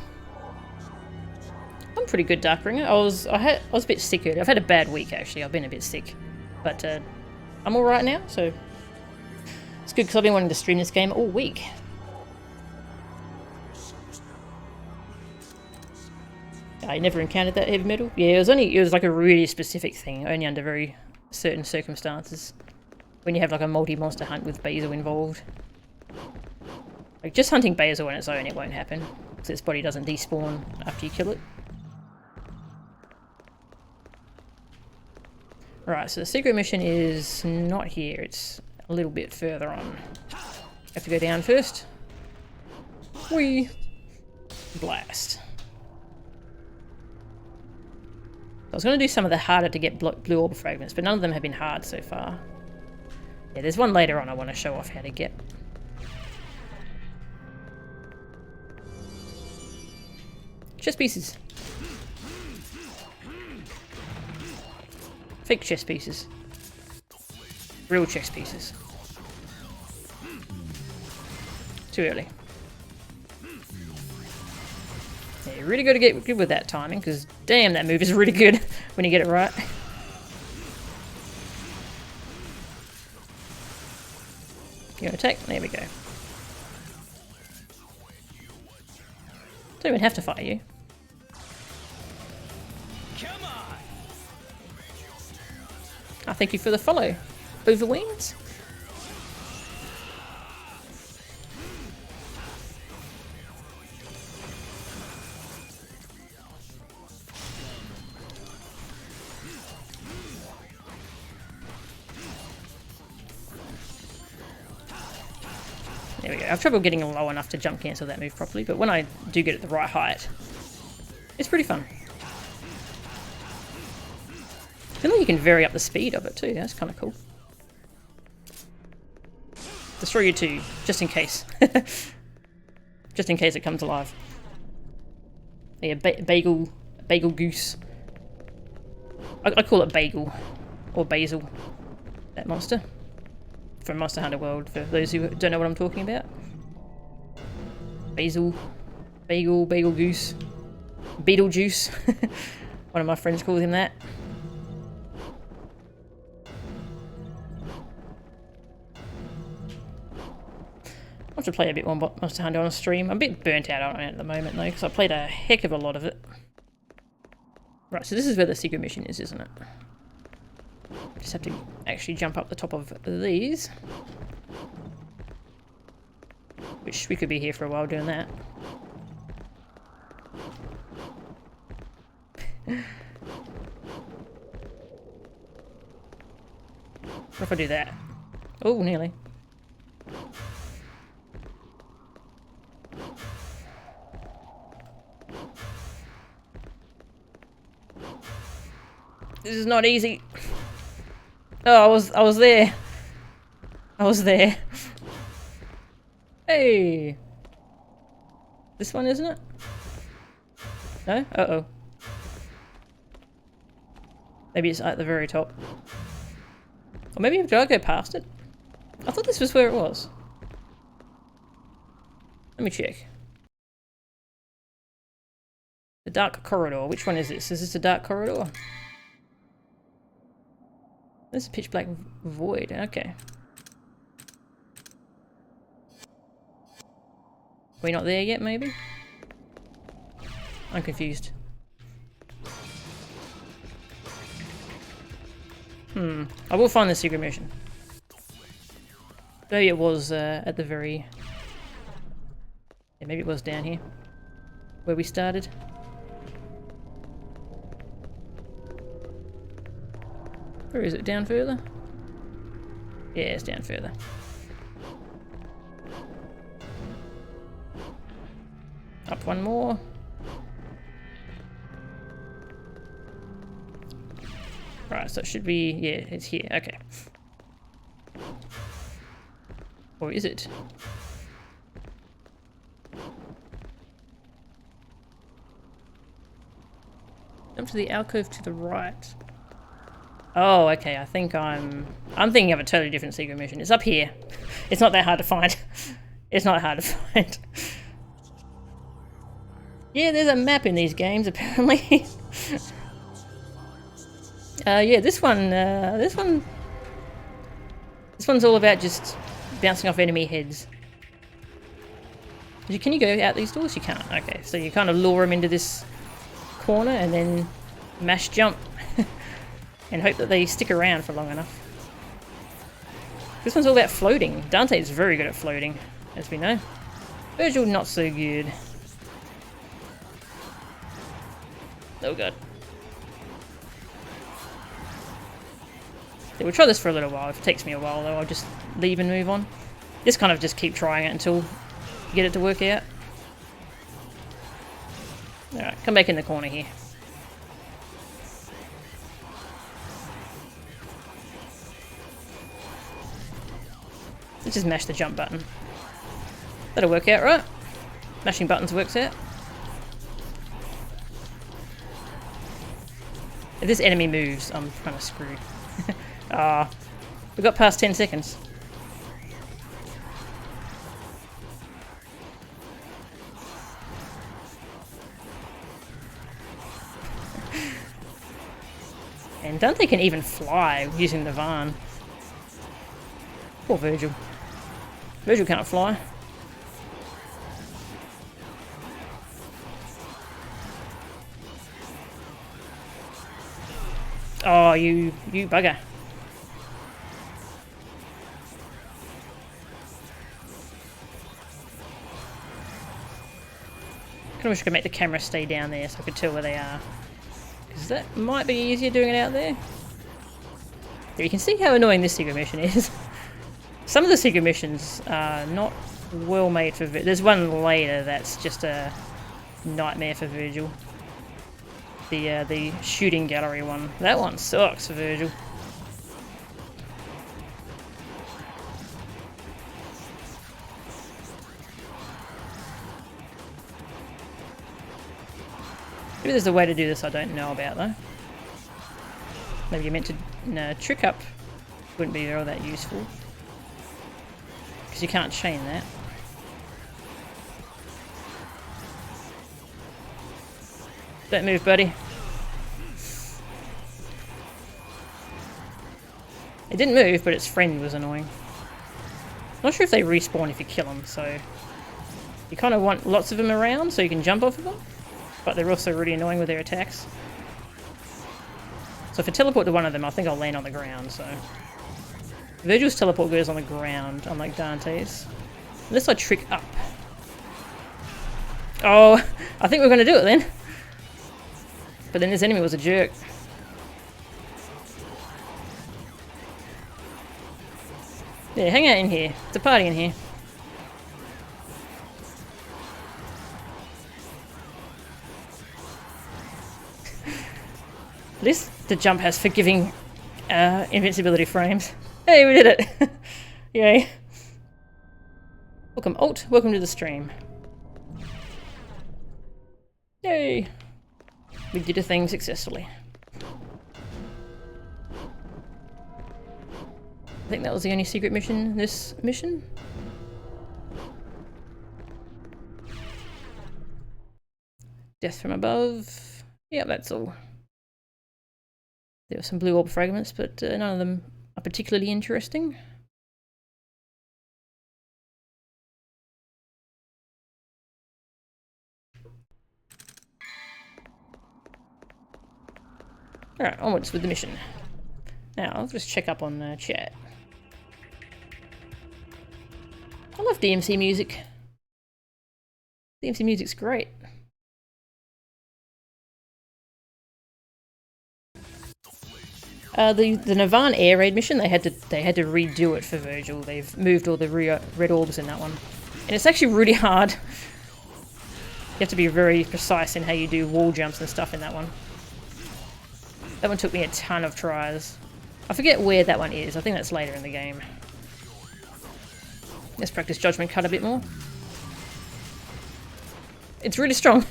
I'm pretty good, Darkbringer. I was a bit sick earlier. I've had a bad week, actually. I've been a bit sick. But I'm alright now, so... It's good, because I've been wanting to stream this game all week. I never encountered that Heavy Metal. Yeah, it was like a really specific thing, only under very certain circumstances. When you have like a multi-monster hunt with Basil involved. Like, just hunting Basil on its own, it won't happen. Because its body doesn't despawn after you kill it. Right, so the secret mission is not here. It's a little bit further on. Have to go down first. Whee! Blast. I was going to do some of the harder to get blue orb fragments, but none of them have been hard so far. Yeah, there's one later on I want to show off how to get. Chess pieces. Fake chess pieces. Real chess pieces. Too early. Yeah, you really got to get good with that timing, because damn, that move is really good when you get it right. You want to attack? There we go. Don't even have to fight you. Come on. I thank you for the follow. Overwings. There we go. I have trouble getting low enough to jump cancel that move properly, but when I do get it the right height, it's pretty fun. And then you can vary up the speed of it too. That's kind of cool. Destroy you too, just in case. Just in case it comes alive. Yeah, bagel goose. I call it bagel or basil. That monster from Monster Hunter World. For those who don't know what I'm talking about. Basil, bagel goose, Beetlejuice. One of my friends calls him that. I'll have to play a bit more Monster Hunter on stream. I'm a bit burnt out on it at the moment though, because I played a heck of a lot of it. Right, so this is where the secret mission is, isn't it? Just have to actually jump up the top of these. Which we could be here for a while doing that. What if I do that? Oh, nearly. This is not easy. Oh, I was there. I was there. Hey. This one, isn't it? No? Uh-oh. Maybe it's at the very top. Or maybe did I go past it? I thought this was where it was. Let me check. The dark corridor. Which one is this? Is this a dark corridor? This is pitch black void. Okay. We're not there yet, maybe? I'm confused. I will find the secret mission. Maybe it was at the very... Yeah, maybe it was down here. Where we started. Or is it down further? Yeah, it's down further. Up one more. Right, so it should be... Yeah, it's here. Okay. Or is it? Jump to the alcove to the right. Oh, okay. I think I'm thinking of a totally different secret mission. It's up here. It's not that hard to find. It's not hard to find. Yeah, there's a map in these games apparently. Yeah, this one's all about just bouncing off enemy heads. Can you go out these doors? You can't. Okay, so you kind of lure them into this corner and then mash jump and hope that they stick around for long enough. This one's all about floating. Dante is very good at floating, as we know. Vergil not so good. Oh god. Yeah, we'll try this for a little while. If it takes me a while though, I'll just leave and move on. Just kind of just keep trying it until you get it to work out. Alright, come back in the corner here. Let's just mash the jump button. That'll work out, right? Mashing buttons works out. If this enemy moves, I'm kind of screwed. Ah, we got past 10 seconds. And Dante can even fly using the Van. Poor Vergil. Vergil can't fly. Oh, you bugger. I wish I could make the camera stay down there so I could tell where they are. Because that might be easier doing it out there. There, you can see how annoying this secret mission is. Some of the secret missions are not well made for Vergil. There's one later that's just a nightmare for Vergil. The shooting gallery one. That one sucks for Vergil. Maybe there's a way to do this I don't know about though. Maybe you're meant to... No, trick up wouldn't be all that useful. Because you can't chain that. Don't move, buddy. It didn't move, but its friend was annoying. Not sure if they respawn if you kill them, so you kind of want lots of them around so you can jump off of them, but they're also really annoying with their attacks. So if I teleport to one of them, I think I'll land on the ground, so... Vergil's teleport goes on the ground, unlike Dante's. Unless I trick up. Oh, I think we're going to do it then. But then this enemy was a jerk. Yeah, hang out in here. It's a party in here. At least the jump has forgiving invincibility frames. Hey, we did it! Yay. Welcome, Alt. Welcome to the stream. Yay! We did a thing successfully. I think that was the only secret mission in this mission. Death from above. Yeah, that's all. There were some blue orb fragments, but none of them are particularly interesting. Alright, onwards with the mission. Now, I'll just check up on chat. I love DMC music. DMC music's great. The Nirvana air raid mission, they had to redo it for Vergil. They've moved all the red orbs in that one, and it's actually really hard. You have to be very precise in how you do wall jumps and stuff in that one. That one took me a ton of tries. I forget where that one is. I think that's later in the game. Let's practice Judgment Cut a bit more. It's really strong.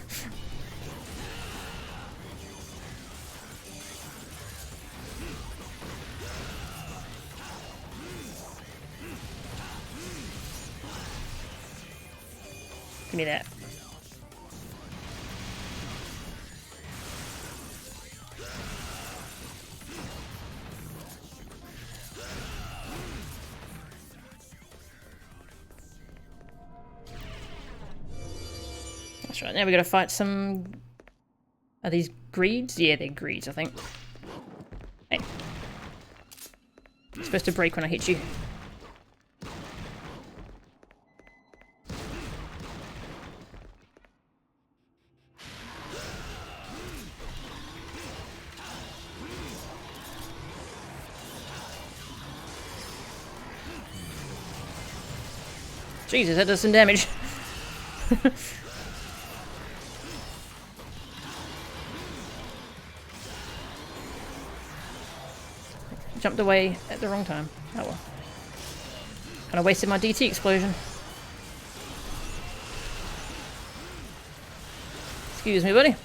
Give me that. That's right, now we gotta fight some... Are these greeds? Yeah, they're greeds, I think. Hey. You're supposed to break when I hit you. Jesus, that does some damage. Jumped away at the wrong time. Oh well. Kind of wasted my DT explosion. Excuse me, buddy. I'm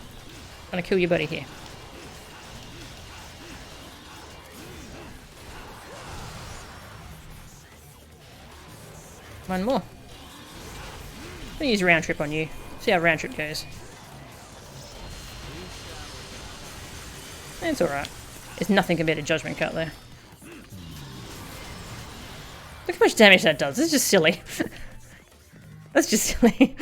gonna kill your buddy here. One more. I'm gonna use round trip on you. See how round trip goes. It's alright. It's nothing compared to Judgment Cut there. Look how much damage that does. This is just silly. That's just silly.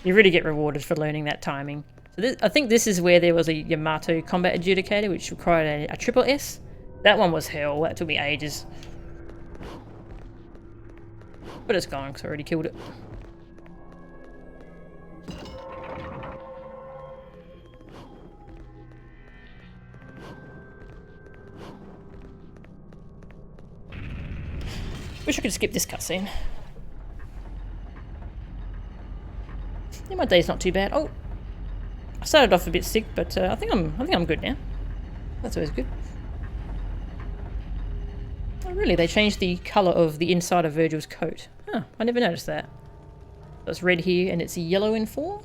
You really get rewarded for learning that timing. So this, I think this is where there was a Yamato combat adjudicator, which required a triple S. That one was hell. That took me ages. But it's gone because I already killed it. Wish I could skip this cutscene. Yeah, my day's not too bad. Oh, I started off a bit sick, but I think I'm good now. That's always good. Oh, really? They changed the colour of the inside of Vergil's coat. Huh, I never noticed that. So it's red here and it's yellow in 4?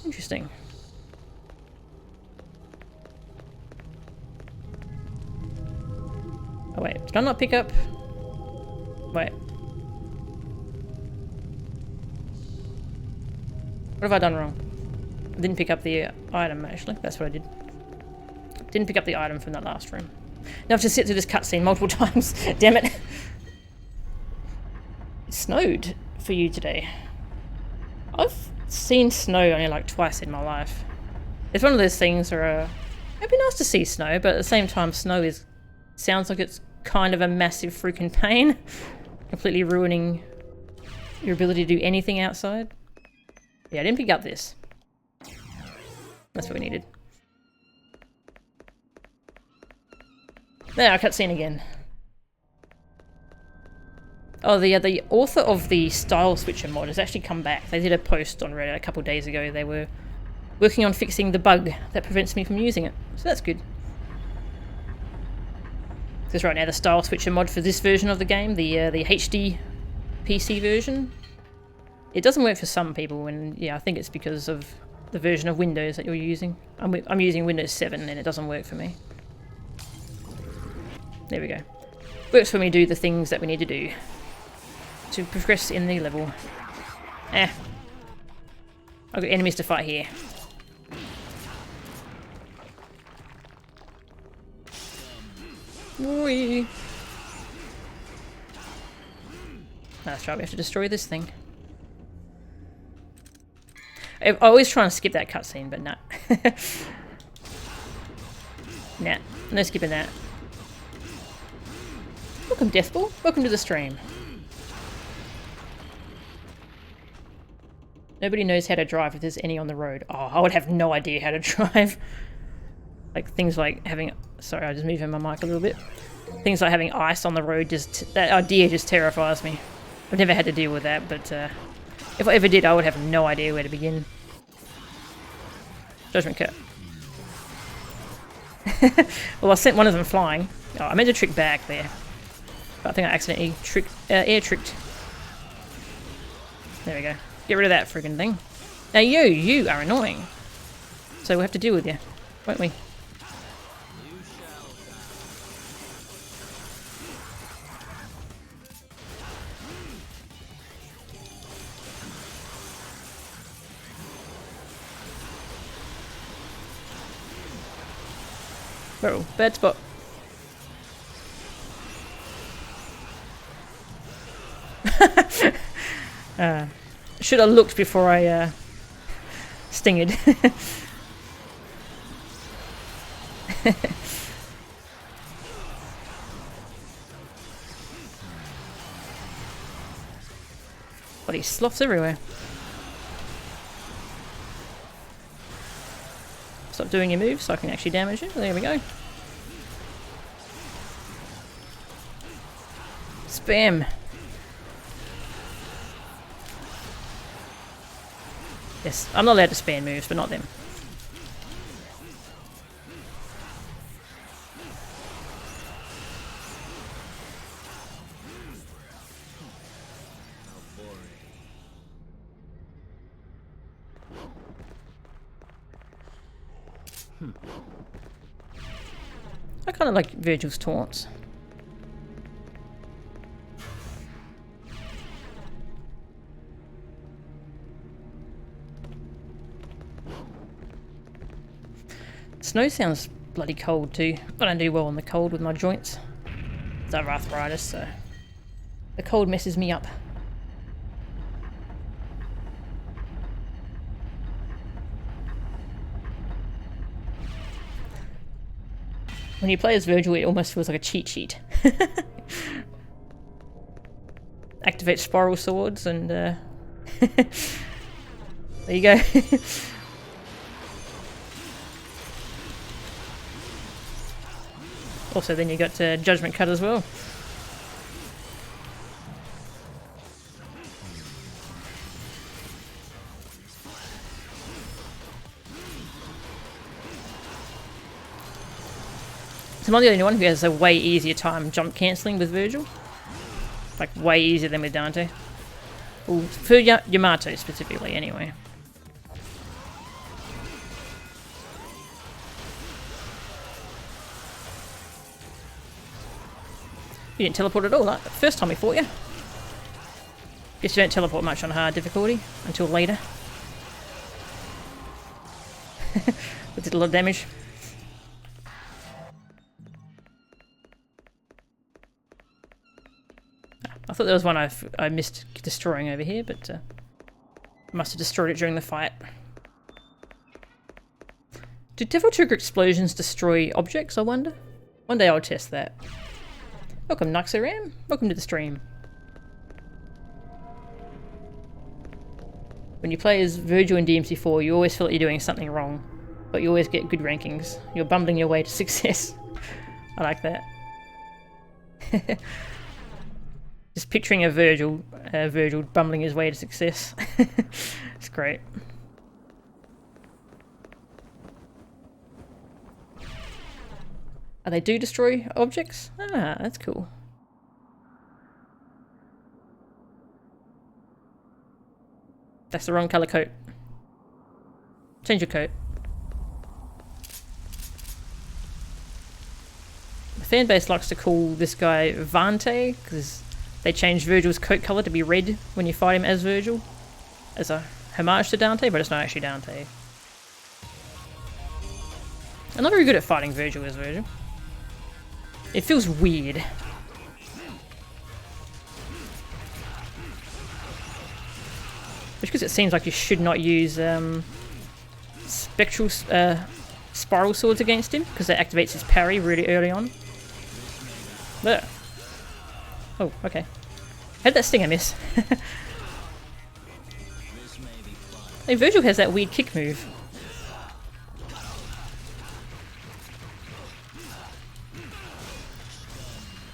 Interesting. Oh wait, did I not pick up... Wait. What have I done wrong? I didn't pick up the item, actually. That's what I did. Didn't pick up the item from that last room. Now I have to sit through this cutscene multiple times. Damn it. snowed for you today. I've seen snow only like twice in my life. It's one of those things where it'd be nice to see snow, but at the same time snow sounds like it's kind of a massive freaking pain. Completely ruining your ability to do anything outside. Yeah, I didn't pick up this. That's what we needed. There, cutscene again. Oh, the author of the Style Switcher mod has actually come back. They did a post on Reddit a couple of days ago. They were working on fixing the bug that prevents me from using it. So that's good. Because right now the Style Switcher mod for this version of the game, the HD PC version, it doesn't work for some people, and yeah, I think it's because of the version of Windows that you're using. I'm using Windows 7 and it doesn't work for me. There we go. Works when we do the things that we need to do to progress in the level. I've got enemies to fight here. Whee. That's right, we have to destroy this thing. I always try and skip that cutscene, but nah. Nah, no skipping that. Welcome, Deathball. Welcome to the stream. Nobody knows how to drive if there's any on the road. Oh, I would have no idea how to drive. Like things like having... Sorry, I'm just moving my mic a little bit. Things like having ice on the road, that idea just terrifies me. I've never had to deal with that, but if I ever did, I would have no idea where to begin. Judgment cut. Well, I sent one of them flying. Oh, I meant to trick back there. But I think I accidentally air tricked. There we go. Get rid of that friggin' thing. Now you are annoying. So we'll have to deal with you, won't we? Oh, bad spot. Should have looked before I stinged. Bloody sloths everywhere. Stop doing your moves so I can actually damage it. There we go. Spam. Yes, I'm not allowed to spam moves, but not them. I kind of like Vergil's taunts. Snow sounds bloody cold too. I don't do well in the cold with my joints. I have arthritis, so the cold messes me up. When you play as Vergil, it almost feels like a cheat sheet. Activate spiral swords and there you go. Also, then you got Judgment Cut as well. So I'm the only one who has a way easier time jump cancelling with Vergil. Like, way easier than with Dante. Well, for Yamato specifically, anyway. You didn't teleport at all, the first time we fought you. Guess you don't teleport much on hard difficulty until later. We did a lot of damage. I thought there was one I missed destroying over here, but I must have destroyed it during the fight. Do Devil Trigger explosions destroy objects, I wonder? One day I'll test that. Welcome, Nuxaram. Welcome to the stream. When you play as Vergil in DMC4, you always feel like you're doing something wrong, but you always get good rankings. You're bumbling your way to success. I like that. Just picturing a Vergil bumbling his way to success. It's great. Oh, they do destroy objects? Ah, that's cool. That's the wrong colour coat. Change your coat. The fanbase likes to call this guy Vante, because they changed Vergil's coat colour to be red when you fight him as Vergil, as a homage to Dante, but it's not actually Dante. I'm not very good at fighting Vergil as Vergil. It feels weird. Just because it seems like you should not use spectral spiral swords against him, because that activates his parry really early on. But, oh, okay. How did that stinger miss? Hey, Vergil has that weird kick move.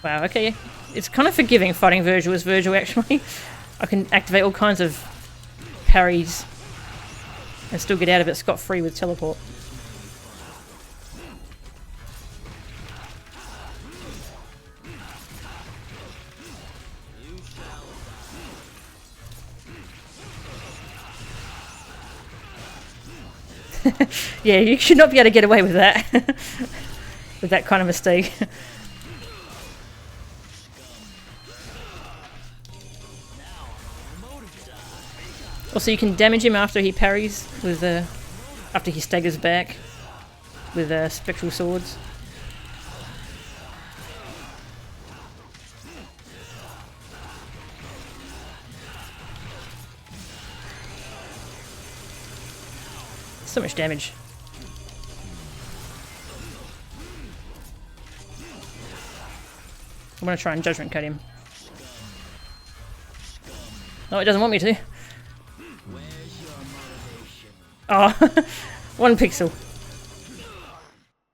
Wow, okay. It's kind of forgiving fighting Vergil as Vergil, actually. I can activate all kinds of parries and still get out of it scot-free with teleport. Yeah, you should not be able to get away with that. With that kind of mistake. Also, you can damage him after he parries with after he staggers back with spectral swords. So much damage. I'm gonna try and judgment cut him. No, it doesn't want me to. Oh, 1 pixel.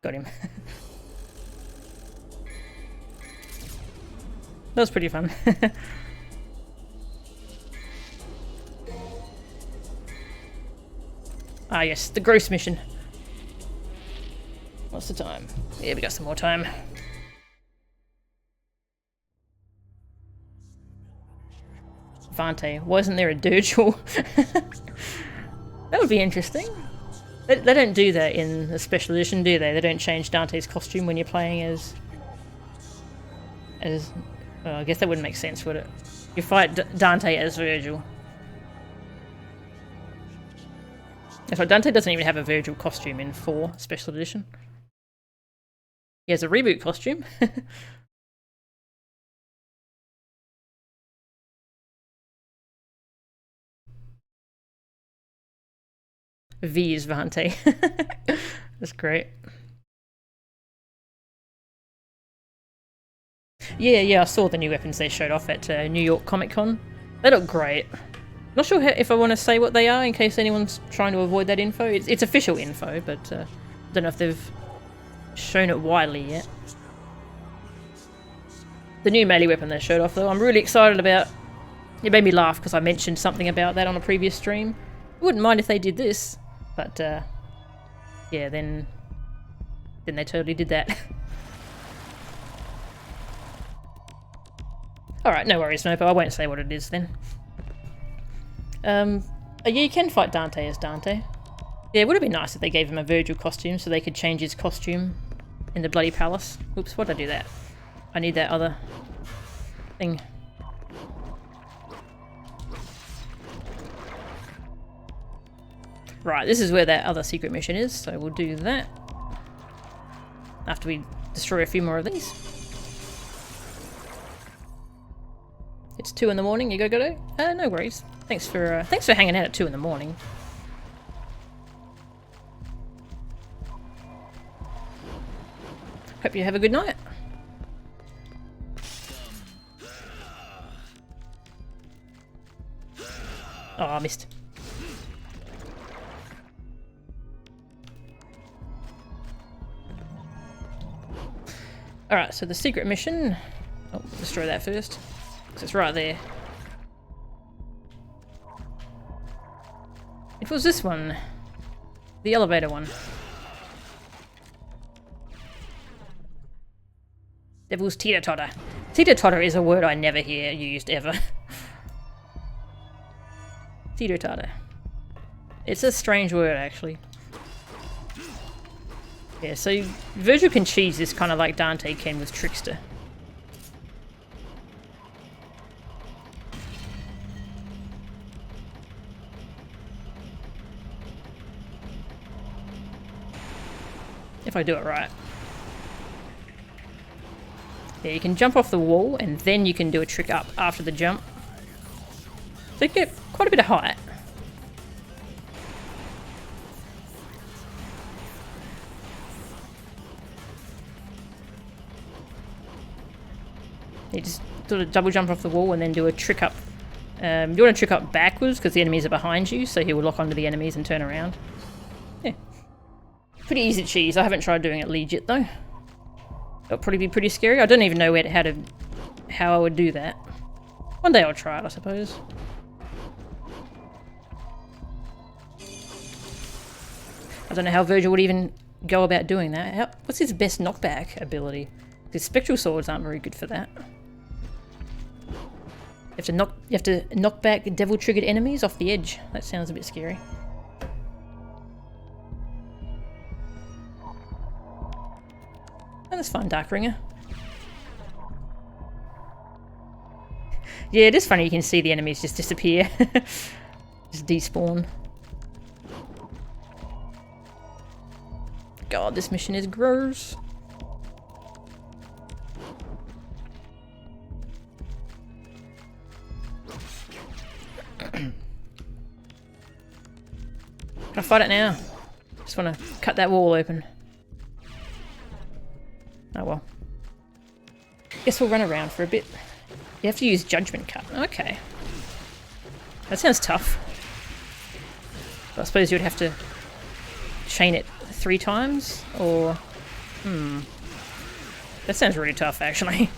Got him. That was pretty fun. Ah yes, the gross mission. What's the time? Yeah, we got some more time. Vante, wasn't there a Dirgil? That would be interesting. They don't do that in the special edition, do they? They don't change Dante's costume when you're playing as... well, I guess that wouldn't make sense, would it? You fight Dante as Vergil. That's right, Dante doesn't even have a Vergil costume in 4 special edition. He has a reboot costume. V is Vante. That's great. Yeah, I saw the new weapons they showed off at New York Comic Con. They look great. Not sure if I want to say what they are in case anyone's trying to avoid that info. It's official info, but I don't know if they've shown it widely yet. The new melee weapon they showed off, though, I'm really excited about. It made me laugh because I mentioned something about that on a previous stream. I wouldn't mind if they did this, but yeah, then they totally did that. Alright, no worries, Nopo. I won't say what it is then. Yeah, you can fight Dante as Dante. Yeah, it would have been nice if they gave him a Vergil costume so they could change his costume in the bloody palace. Oops, why'd I do that? I need that other thing. Right, this is where that other secret mission is, so we'll do that after we destroy a few more of these. It's 2 in the morning. You go. No worries. Thanks for hanging out at 2 in the morning. Hope you have a good night. Oh, I missed. Alright, so the secret mission... Oh, destroy that first. Because it's right there. It was this one. The elevator one. Devil's teeter-totter. Teeter-totter is a word I never hear used ever. Teeter-totter. It's a strange word, actually. Yeah, so Vergil can cheese this kind of like Dante can with Trickster. If I do it right. Yeah, you can jump off the wall and then you can do a trick up after the jump. So you get quite a bit of height. You just sort of double jump off the wall and then do a trick up. You want to trick up backwards because the enemies are behind you, so he will lock onto the enemies and turn around. Yeah. Pretty easy to cheese. I haven't tried doing it legit though. It'll probably be pretty scary. I don't even know how I would do that. One day I'll try it, I suppose. I don't know how Vergil would even go about doing that. What's his best knockback ability? His spectral swords aren't very good for that. You have to knock back devil-triggered enemies off the edge. That sounds a bit scary. Oh, that's fun, Darkringer. Yeah, it is funny you can see the enemies just disappear. Just despawn. God, this mission is gross. Can I fight it now? Just want to cut that wall open. Oh well. Guess we'll run around for a bit. You have to use Judgment Cut. Okay. That sounds tough. But I suppose you would have to chain it 3 times, or... That sounds really tough, actually.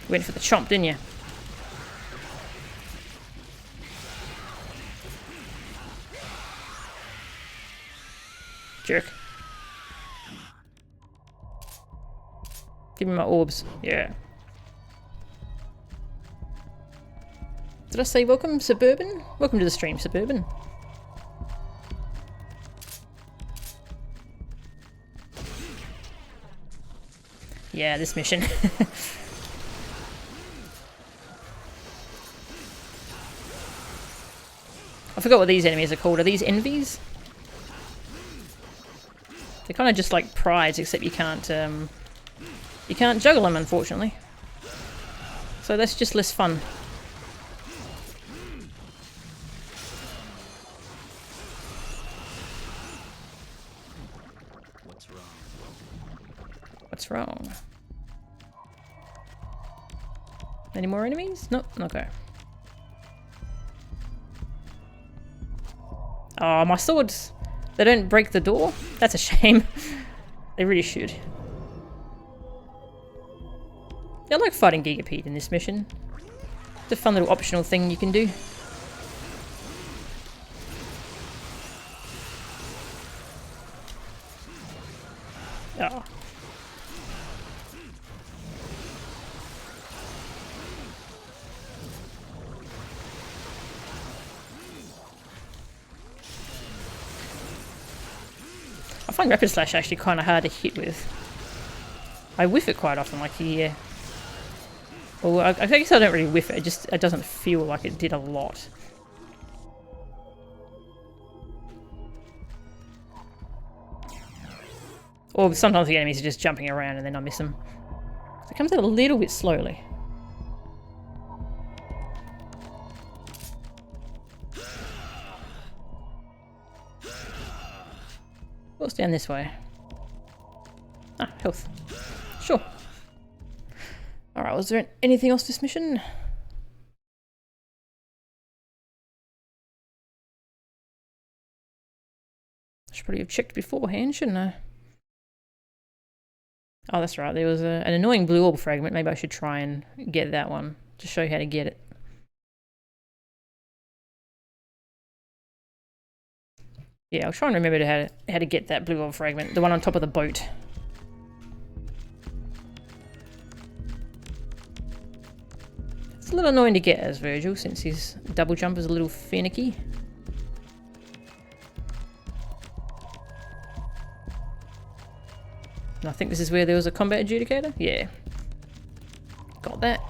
Went for the chomp, didn't you? Jerk. Give me my orbs. Yeah. Did I say welcome, Suburban? Welcome to the stream, Suburban. Yeah, this mission. I forgot what these enemies are called. Are these envies? They're kind of just like prides, except you can't juggle them, unfortunately. So that's just less fun. What's wrong? Any more enemies? Nope. Okay. Oh, my swords. They don't break the door? That's a shame. They really should. I like fighting Gigapede in this mission. It's a fun little optional thing you can do. Oh. I find Rapid Slash actually kind of hard to hit with. I whiff it quite often, like here. Well, I guess I don't really whiff it, it doesn't feel like it did a lot. Or sometimes the enemies are just jumping around and then I miss them. So it comes out a little bit slowly. What's down this way? Ah, health. Sure. Alright, was there anything else this mission? I should probably have checked beforehand, shouldn't I? Oh, that's right. There was an annoying blue orb fragment. Maybe I should try and get that one to show you how to get it. Yeah, I'll try and remember how to get that blue orb fragment. The one on top of the boat. It's a little annoying to get as Vergil, since his double jump is a little finicky. And I think this is where there was a combat adjudicator? Yeah. Got that.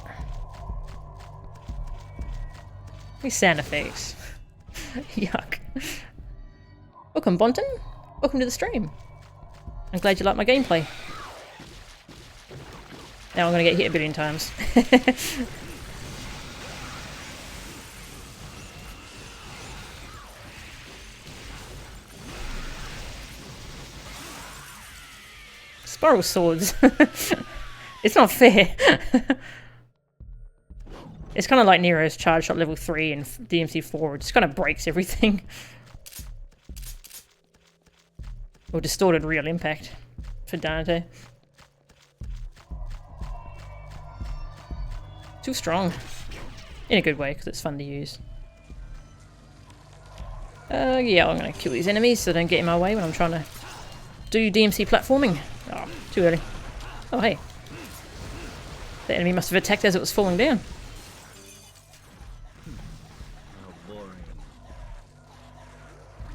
These sound effects. Yuck. Welcome, Bonton. Welcome to the stream. I'm glad you like my gameplay. Now I'm going to get hit a billion times. Spiral swords. It's not fair. It's kind of like Nero's charge shot level 3 and DMC4. It just kind of breaks everything. Or distorted real impact for Dante. Too strong. In a good way, because it's fun to use. Yeah, I'm going to kill these enemies so they don't get in my way when I'm trying to do DMC platforming. Oh, too early. Oh, hey. The enemy must have attacked as it was falling down.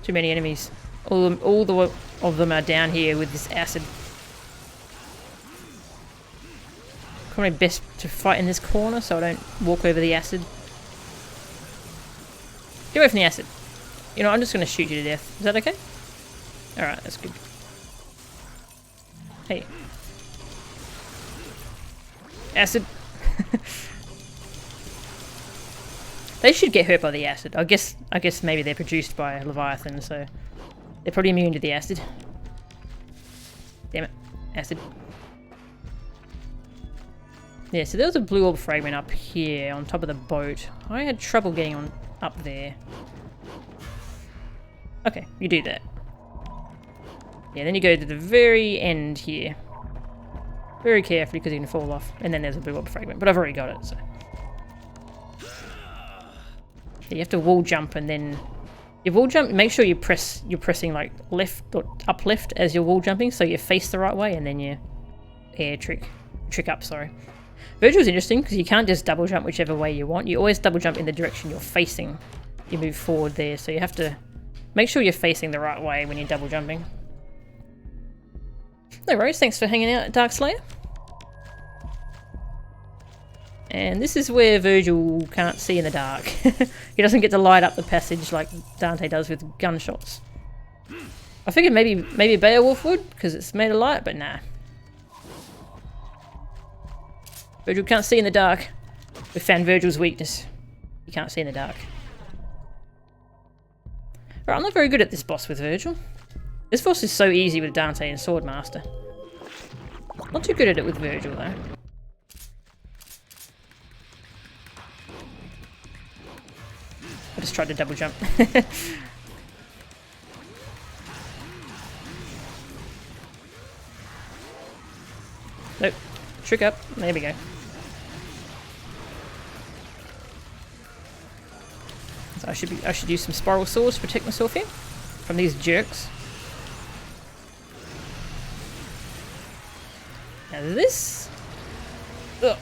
Too many enemies. All of them are down here with this acid. Probably best to fight in this corner so I don't walk over the acid. Get away from the acid. You know, I'm just going to shoot you to death. Is that okay? Alright, that's good. Hey. Acid. They should get hurt by the acid. I guess maybe they're produced by Leviathan, so they're probably immune to the acid. Damn it. Acid. Yeah, so there was a blue orb fragment up here on top of the boat. I had trouble getting on up there. Okay, you do that. Yeah, then you go to the very end here. Very carefully because you can fall off. And then there's a blue orb fragment, but I've already got it, so. Yeah, you have to wall jump and then... You wall jump, make sure you're pressing like left or up left as you're wall jumping so you face the right way and then you air trick up, sorry. Vergil's interesting because you can't just double jump whichever way you want. You always double jump in the direction you're facing. You move forward there, so you have to make sure you're facing the right way when you're double jumping. No worries, thanks for hanging out, Darkslayer. And this is where Vergil can't see in the dark. He doesn't get to light up the passage like Dante does with gunshots. I figured maybe Beowulf would, because it's made of light, but nah. Vergil can't see in the dark. We found Vergil's weakness. He can't see in the dark. Right, I'm not very good at this boss with Vergil. This boss is so easy with Dante and Swordmaster. Not too good at it with Vergil though. I just tried to double jump. Nope. Trick up. There we go. So I should use some spiral swords to protect myself here from these jerks. Now this... Ugh.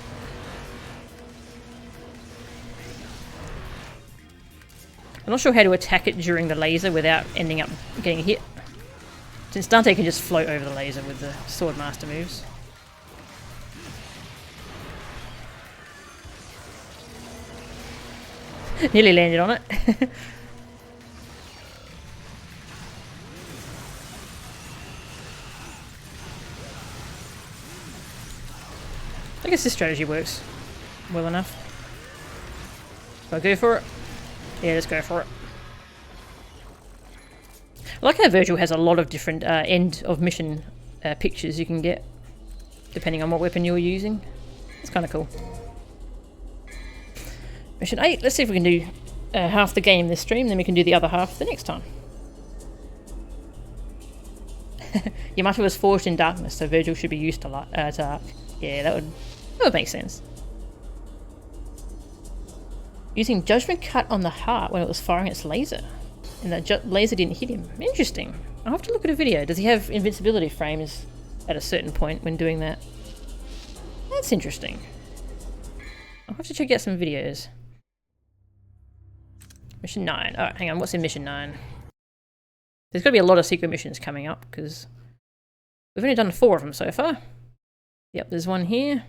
I'm not sure how to attack it during the laser without ending up getting hit. Since Dante can just float over the laser with the Swordmaster moves. Nearly landed on it. I guess this strategy works well enough. Do I go for it? Yeah, let's go for it. I like how Vergil has a lot of different end of mission pictures you can get, depending on what weapon you're using. It's kind of cool. Mission 8, let's see if we can do half the game this stream, then we can do the other half the next time. Yamato was forged in darkness, so Vergil should be used to dark. Yeah, that would make sense. Using Judgment Cut on the heart when it was firing its laser. And that laser didn't hit him. Interesting. I'll have to look at a video. Does he have invincibility frames at a certain point when doing that? That's interesting. I'll have to check out some videos. Mission 9. Alright, hang on. What's in Mission 9? There's got to be a lot of secret missions coming up, because we've only done 4 of them so far. Yep, there's one here.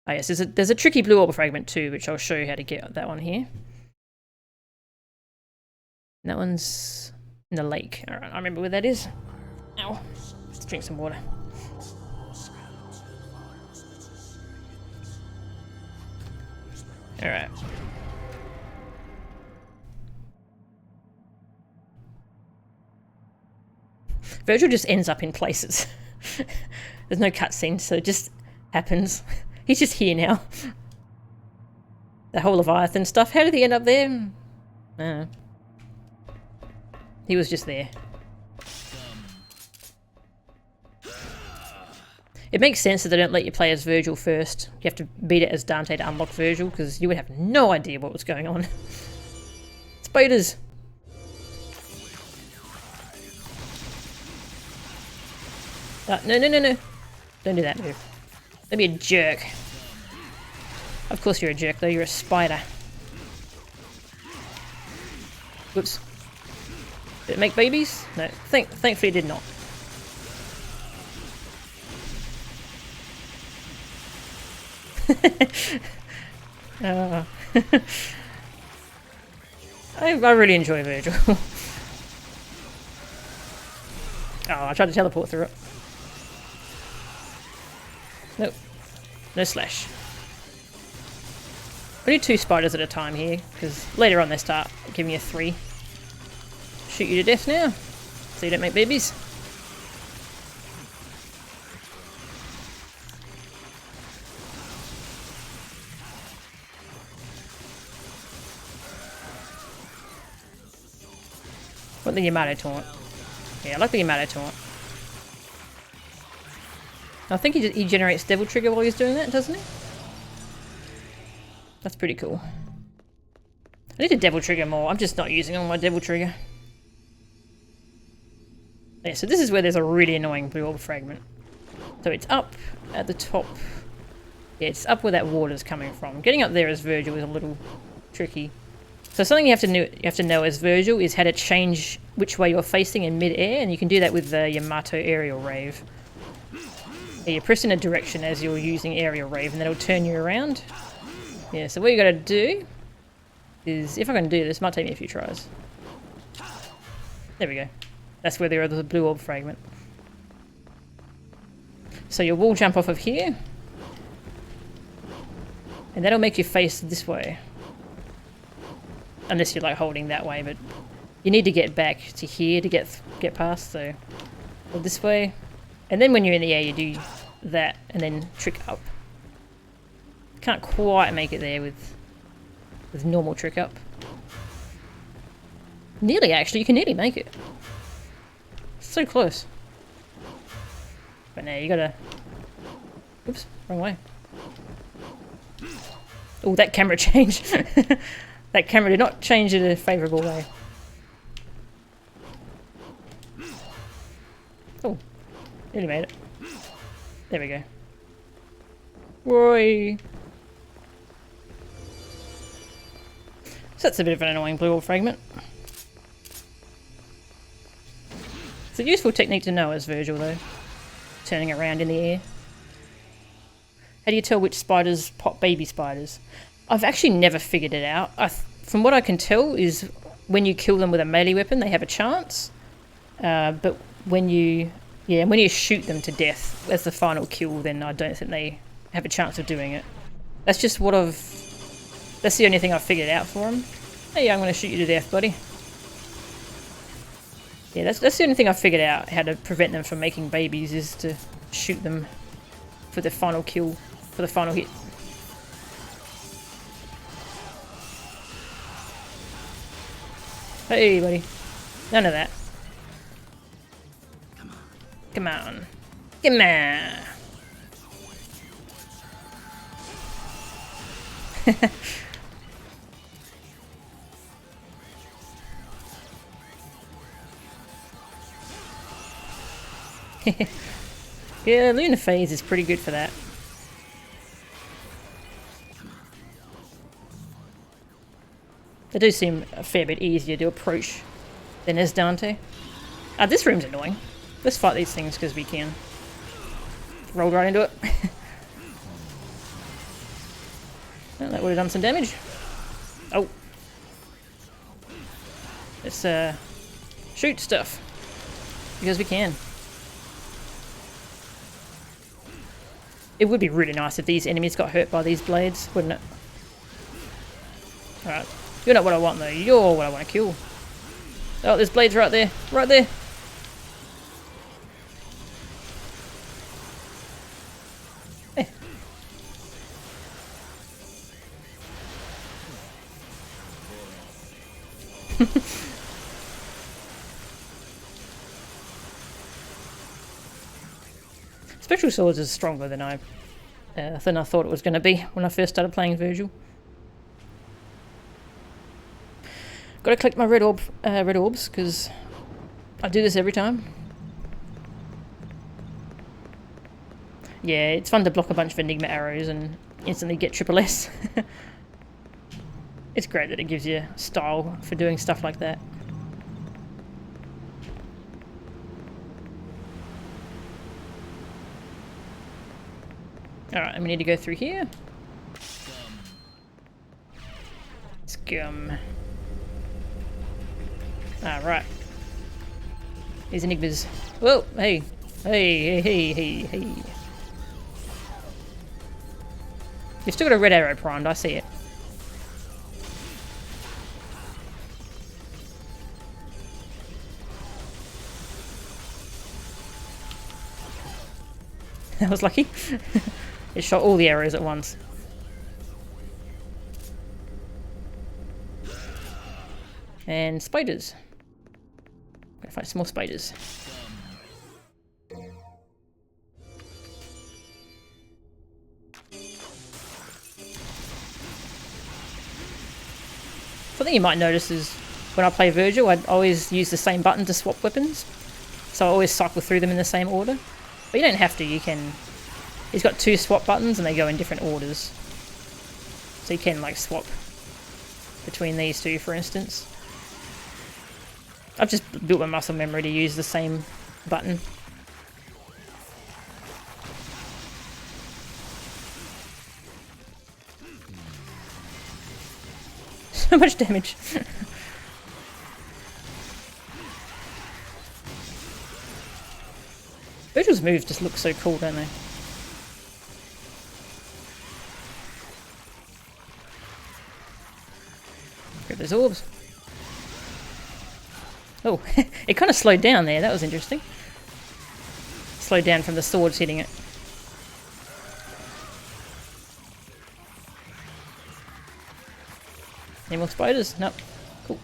Oh yes, there's a tricky blue orb fragment too, which I'll show you how to get that one here. And that one's in the lake. Alright, I remember where that is. Ow. Let's drink some water. Alright. Vergil just ends up in places. There's no cutscene, so it just happens. He's just here now. The whole Leviathan stuff. How did he end up there? I don't know. He was just there. It makes sense that they don't let you play as Vergil first. You have to beat it as Dante to unlock Vergil, because you would have no idea what was going on. Spiders! No. Don't do that move. Don't be a jerk. Of course you're a jerk, though. You're a spider. Whoops. Did it make babies? No. Thankfully it did not. I really enjoy Vergil. Oh, I tried to teleport through it. Nope. No slash. We need 2 spiders at a time here, because later on they start giving you 3. Shoot you to death now, so you don't make babies. What the Yamato taunt? Yeah, I like the Yamato taunt. I think he generates Devil Trigger while he's doing that, doesn't he? That's pretty cool. I need to Devil Trigger more. I'm just not using all my Devil Trigger. Yeah, so this is where there's a really annoying blue orb fragment. So it's up at the top. Yeah, it's up where that water's coming from. Getting up there as Vergil is a little tricky. So something you have to know as Vergil is how to change which way you're facing in mid-air, and you can do that with the Yamato aerial rave. Yeah, you press in a direction as you're using aerial rave, and that'll turn you around. Yeah, so what you gotta do is, if I can do this, might take me a few tries. There we go. That's where there are the blue orb fragment. So you'll wall jump off of here, and that'll make you face this way. Unless you're like holding that way, but you need to get back to here to get past, so this way. And then when you're in the air, you do that, and then trick up. Can't quite make it there with normal trick up. Nearly, actually. You can nearly make it. So close. But now you gotta... Oops, wrong way. Oh, that camera changed. That camera did not change in a favourable way. Oh, nearly made it. There we go. Roy. So that's a bit of an annoying blue orb fragment. It's a useful technique to know as Vergil though. Turning around in the air. How do you tell which spiders pop baby spiders? I've actually never figured it out. From what I can tell is when you kill them with a melee weapon they have a chance. But when you Yeah, and when you shoot them to death as the final kill, then I don't think they have a chance of doing it. That's just what that's the only thing I've figured out for them. Hey, I'm going to shoot you to death, buddy. Yeah, that's the only thing I've figured out, how to prevent them from making babies, is to shoot them for the final kill, for the final hit. Hey, buddy. None of that. Come on. Come on. Yeah, Lunar Phase is pretty good for that. They do seem a fair bit easier to approach than Esdante. This room's annoying. Let's fight these things because we can. Rolled right into it. Well, that would have done some damage. Oh. Let's shoot stuff. Because we can. It would be really nice if these enemies got hurt by these blades, wouldn't it? Alright. You're not what I want though. You're what I want to kill. Oh, there's blades right there. Right there. Eh. Special Swords is stronger than I thought it was going to be when I first started playing Vergil. Got to collect my red orbs because I do this every time. Yeah, it's fun to block a bunch of Enigma arrows and instantly get triple S. It's great that it gives you style for doing stuff like that. Alright, and we need to go through here. Scum. Alright. These Enigmas. Whoa, hey. Hey. You've still got a red arrow primed, I see it. That was lucky. It shot all the arrows at once. And spiders. Gotta find some more spiders. Something you might notice is when I play Vergil, I always use the same button to swap weapons. So I always cycle through them in the same order. But you don't have to, you can... He's got 2 swap buttons and they go in different orders. So you can like swap between these two, for instance. I've just built my muscle memory to use the same button. So much damage. Vergil's moves just look so cool, don't they? Grab those orbs. Oh, it kind of slowed down there. That was interesting. Slowed down from the swords hitting it. Any more spiders? Nope. Cool.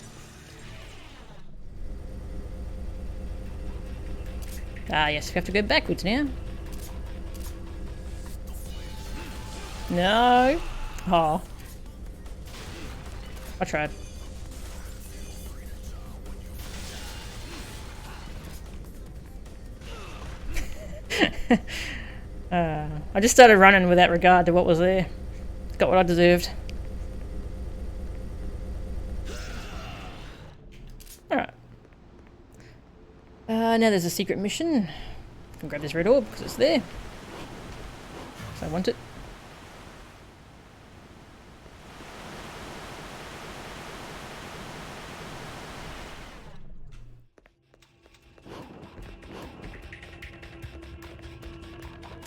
Ah, yes, we have to go backwards now. No. Oh. I tried. I just started running without regard to what was there. Got what I deserved. Alright. Now there's a secret mission. I can grab this red orb because it's there. So I want it.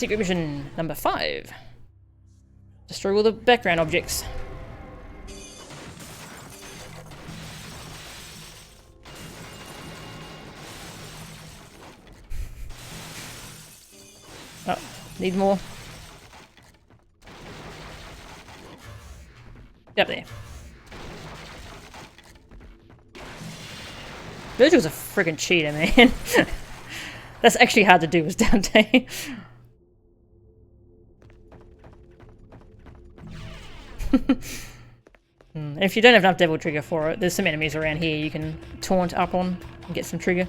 Secret mission number 5. Destroy all the background objects. Oh, need more. Get up there. Vergil's a friggin' cheater, man. That's actually hard to do as Dante. If you don't have enough Devil Trigger for it, there's some enemies around here you can taunt up on and get some trigger.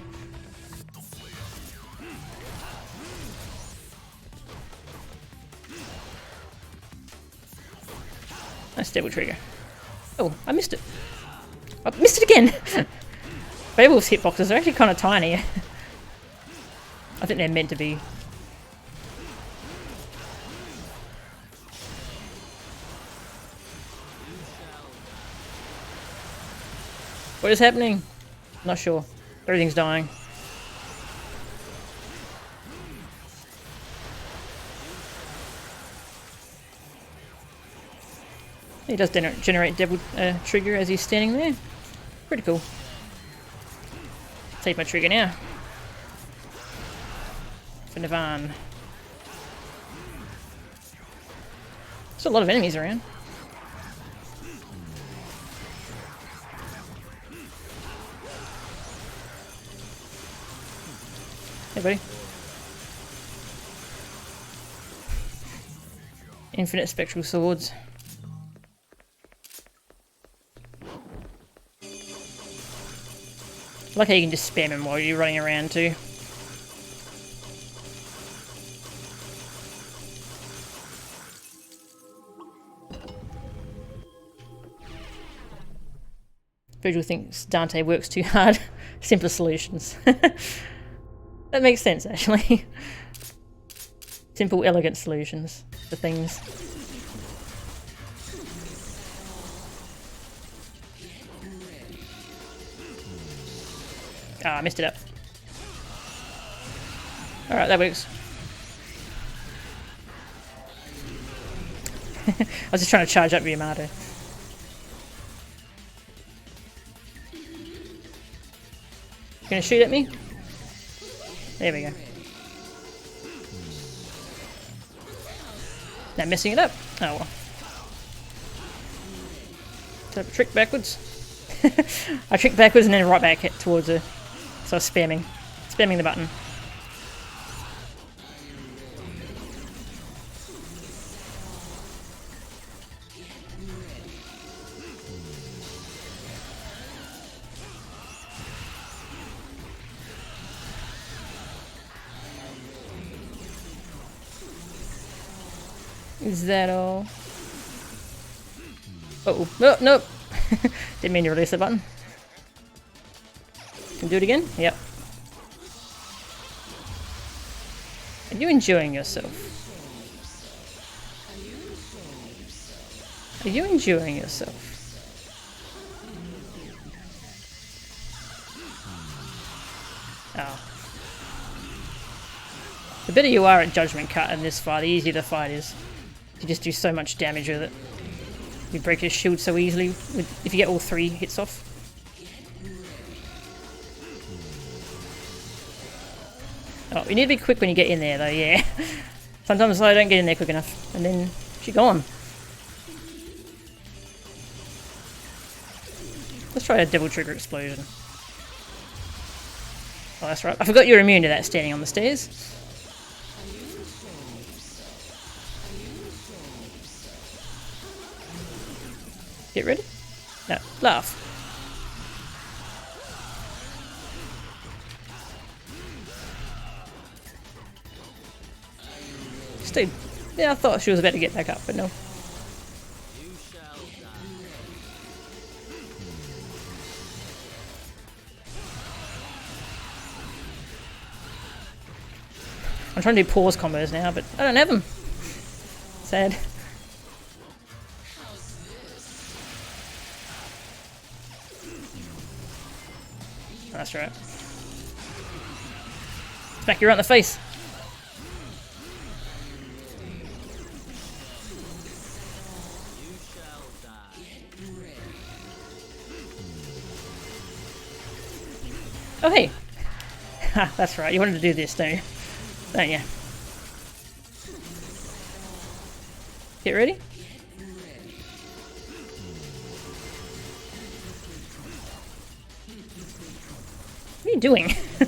Nice Devil Trigger. Oh, I missed it. I missed it again! Beowulf's hitboxes are actually kind of tiny. I think they're meant to be. What is happening? Not sure. Everything's dying. He does generate Devil Trigger as he's standing there. Pretty cool. Take my trigger now. For Navan. There's a lot of enemies around. Hey, buddy. Infinite spectral swords. I like how you can just spam him while you're running around too. Vergil thinks Dante works too hard. Simpler solutions. That makes sense, actually. Simple, elegant solutions for things. Ah, I messed it up. Alright, that works. I was just trying to charge up Yamato. Gonna shoot at me? There we go. Now messing it up. Oh well. Did I trick backwards? I tricked backwards and then right back towards her. So I was spamming the button. Is that all? Uh-oh. No, nope. Didn't mean to release the button. Can do it again? Yep. Are you enjoying yourself? Are you enjoying yourself? Oh. The better you are at Judgment Cut in this fight, the easier the fight is. You just do so much damage with it. You break his shield so easily if you get all 3 hits off. Oh, you need to be quick when you get in there though, yeah. Sometimes I don't get in there quick enough, and then she's gone. Let's try a Devil Trigger explosion. Oh, that's right. I forgot you're immune to that standing on the stairs. Get ready? No, laugh. Stay. Yeah, I thought she was about to get back up, but no. I'm trying to do pause combos now, but I don't have them. Sad. That's right. Smack you right in the face. Oh, hey. Ha, that's right. You wanted to do this, don't you? Don't you? Get ready. What are you doing? You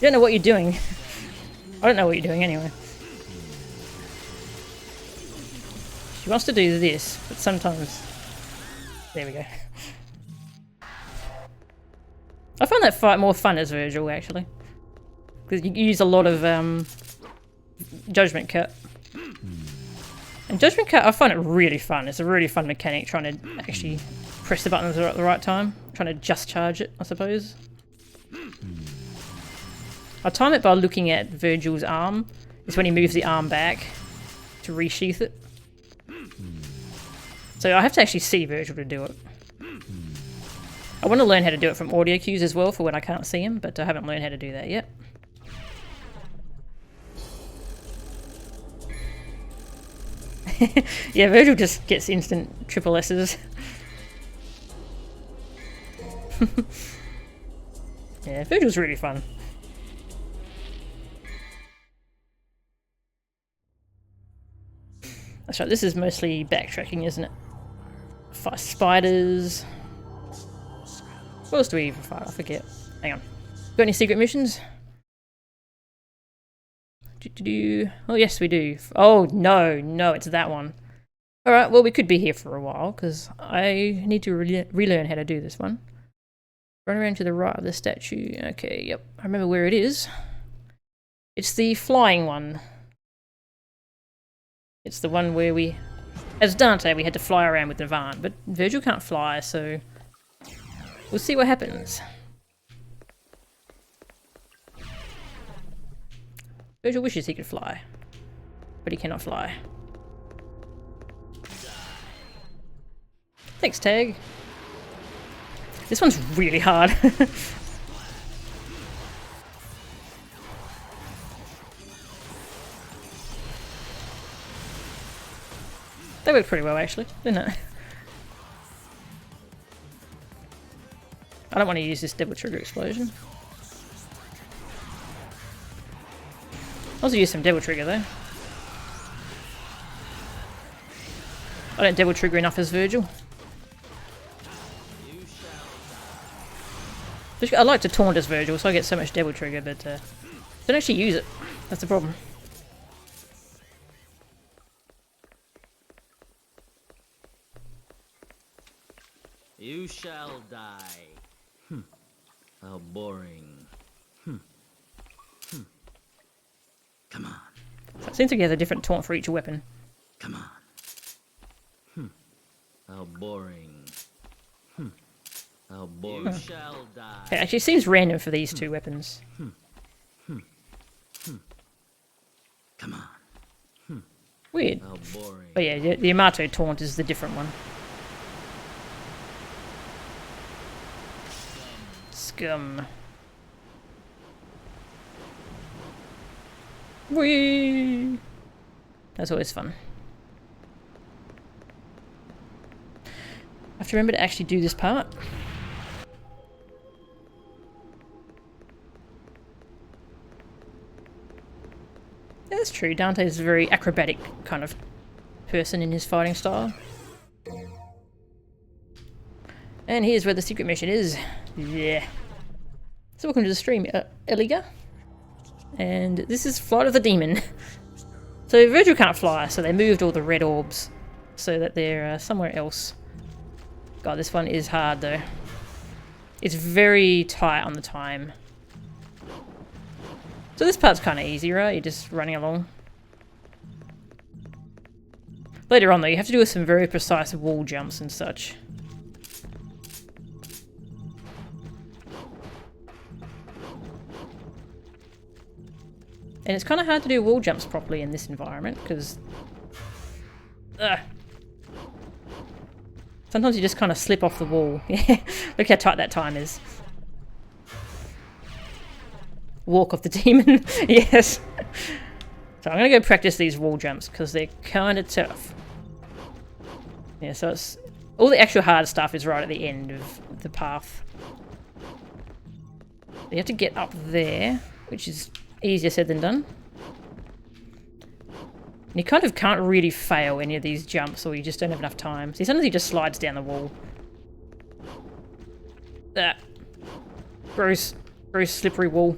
don't know what you're doing. I don't know what you're doing anyway. She wants to do this, but sometimes... There we go. I find that fight more fun as Vergil, actually. Because you use a lot of Judgment Cut. And Judgment Cut, I find it really fun. It's a really fun mechanic, trying to actually press the buttons at the right time. Trying to just charge it, I suppose. I time it by looking at Vergil's arm. It's when he moves the arm back to resheath it. So I have to actually see Vergil to do it. I want to learn how to do it from audio cues as well for when I can't see him, but I haven't learned how to do that yet. Yeah, Vergil just gets instant triple S's. Yeah, Vergil's really fun. That's right, this is mostly backtracking, isn't it? Fight spiders. What else do we even fight? I forget. Hang on. Got any secret missions? Oh, yes, we do. Oh, no, it's that one. Alright, well, we could be here for a while, because I need to relearn how to do this one. Run around to the right of the statue. Okay, yep. I remember where it is. It's the flying one. It's the one where we... As Dante, we had to fly around with Navan, but Vergil can't fly, so... We'll see what happens. Vergil wishes he could fly, but he cannot fly. Thanks, Tag. This one's really hard. That worked pretty well, actually, didn't it? I don't want to use this double trigger explosion. I'll also use some double trigger though. I don't double trigger enough as Vergil. I like to taunt as Vergil, so I get so much double trigger, but don't actually use it. That's the problem. You shall die. How boring. Come on. So it seems like he has a different taunt for each weapon. Come on. How boring. How boring. You shall die. It actually seems random for these two weapons. Come on. Weird. How boring. But yeah, the Yamato taunt is the different one. Scum. Whee! That's always fun. I have to remember to actually do this part. Yeah, that's true. Dante is a very acrobatic kind of person in his fighting style. And here's where the secret mission is. Yeah. So welcome to the stream, Eliga. And this is Flight of the Demon. So Vergil can't fly, so they moved all the red orbs so that they're somewhere else. God, this one is hard though. It's very tight on the time. So this part's kind of easy, right? You're just running along. Later on though, you have to do some very precise wall jumps and such. And it's kind of hard to do wall jumps properly in this environment, because... Sometimes you just kind of slip off the wall. Look how tight that time is. Walk of the demon. Yes. So I'm going to go practice these wall jumps, because they're kind of tough. Yeah, so it's... All the actual hard stuff is right at the end of the path. You have to get up there, which is easier said than done. And you kind of can't really fail any of these jumps, or you just don't have enough time. See, sometimes he just slides down the wall. That. Gross. Gross slippery wall.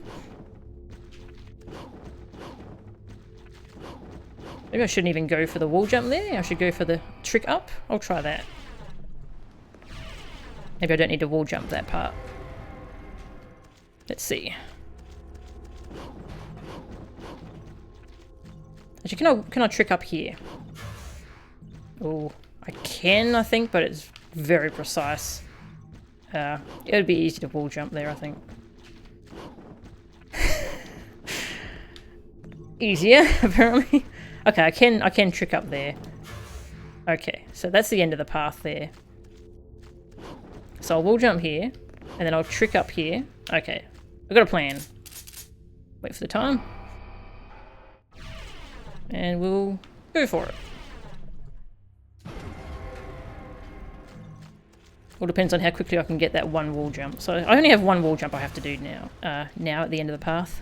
Maybe I shouldn't even go for the wall jump there. I should go for the trick up. I'll try that. Maybe I don't need to wall jump that part. Let's see. Actually, can I trick up here? Oh, I can, I think, but it's very precise. It would be easy to wall jump there, I think. Easier, apparently. Okay, I can trick up there. Okay, so that's the end of the path there. So I'll wall jump here, and then I'll trick up here. Okay, I've got a plan. Wait for the time. And we'll go for it. All depends on how quickly I can get that one wall jump. So I only have one wall jump I have to do now. Now at the end of the path.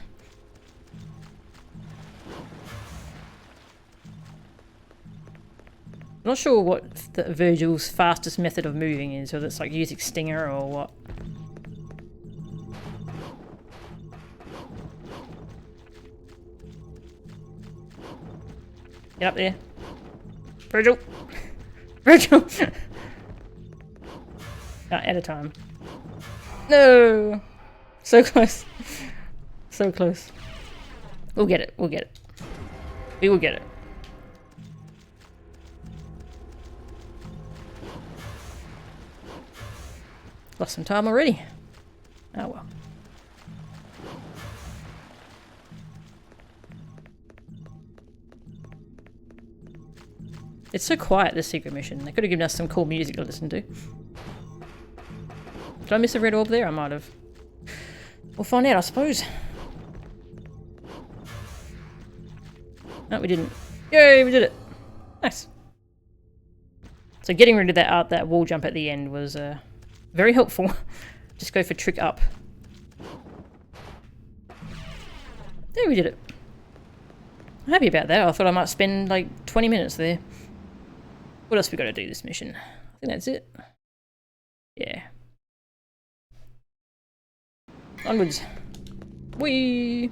I'm not sure what the Vergil's fastest method of moving is, whether it's like using Stinger or what. Get up there. Vergil! Vergil! Out of time. No! So close. So close. We'll get it. We'll get it. We will get it. Lost some time already. Oh well. It's so quiet, this secret mission. They could have given us some cool music to listen to. Did I miss a red orb there? I might have. We'll find out, I suppose. No, we didn't. Yay, we did it. Nice. So getting rid of that wall jump at the end was very helpful. Just go for trick up. There, we did it. I'm happy about that. I thought I might spend like 20 minutes there. What else we got to do this mission? I think that's it. Yeah. Onwards. Whee!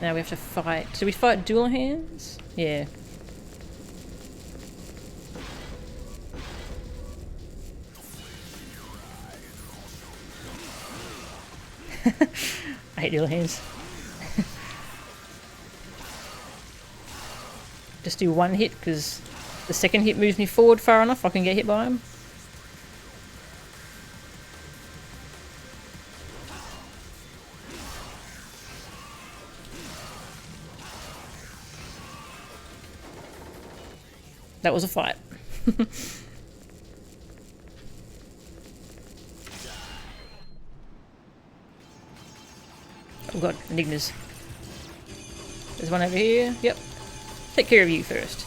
Now we have to fight. Do we fight dual hands? Yeah. I hate dual hands. Just do one hit, because the second hit moves me forward far enough I can get hit by him. That was a fight. Oh god, enigmas. There's one over here. Yep. Take care of you first.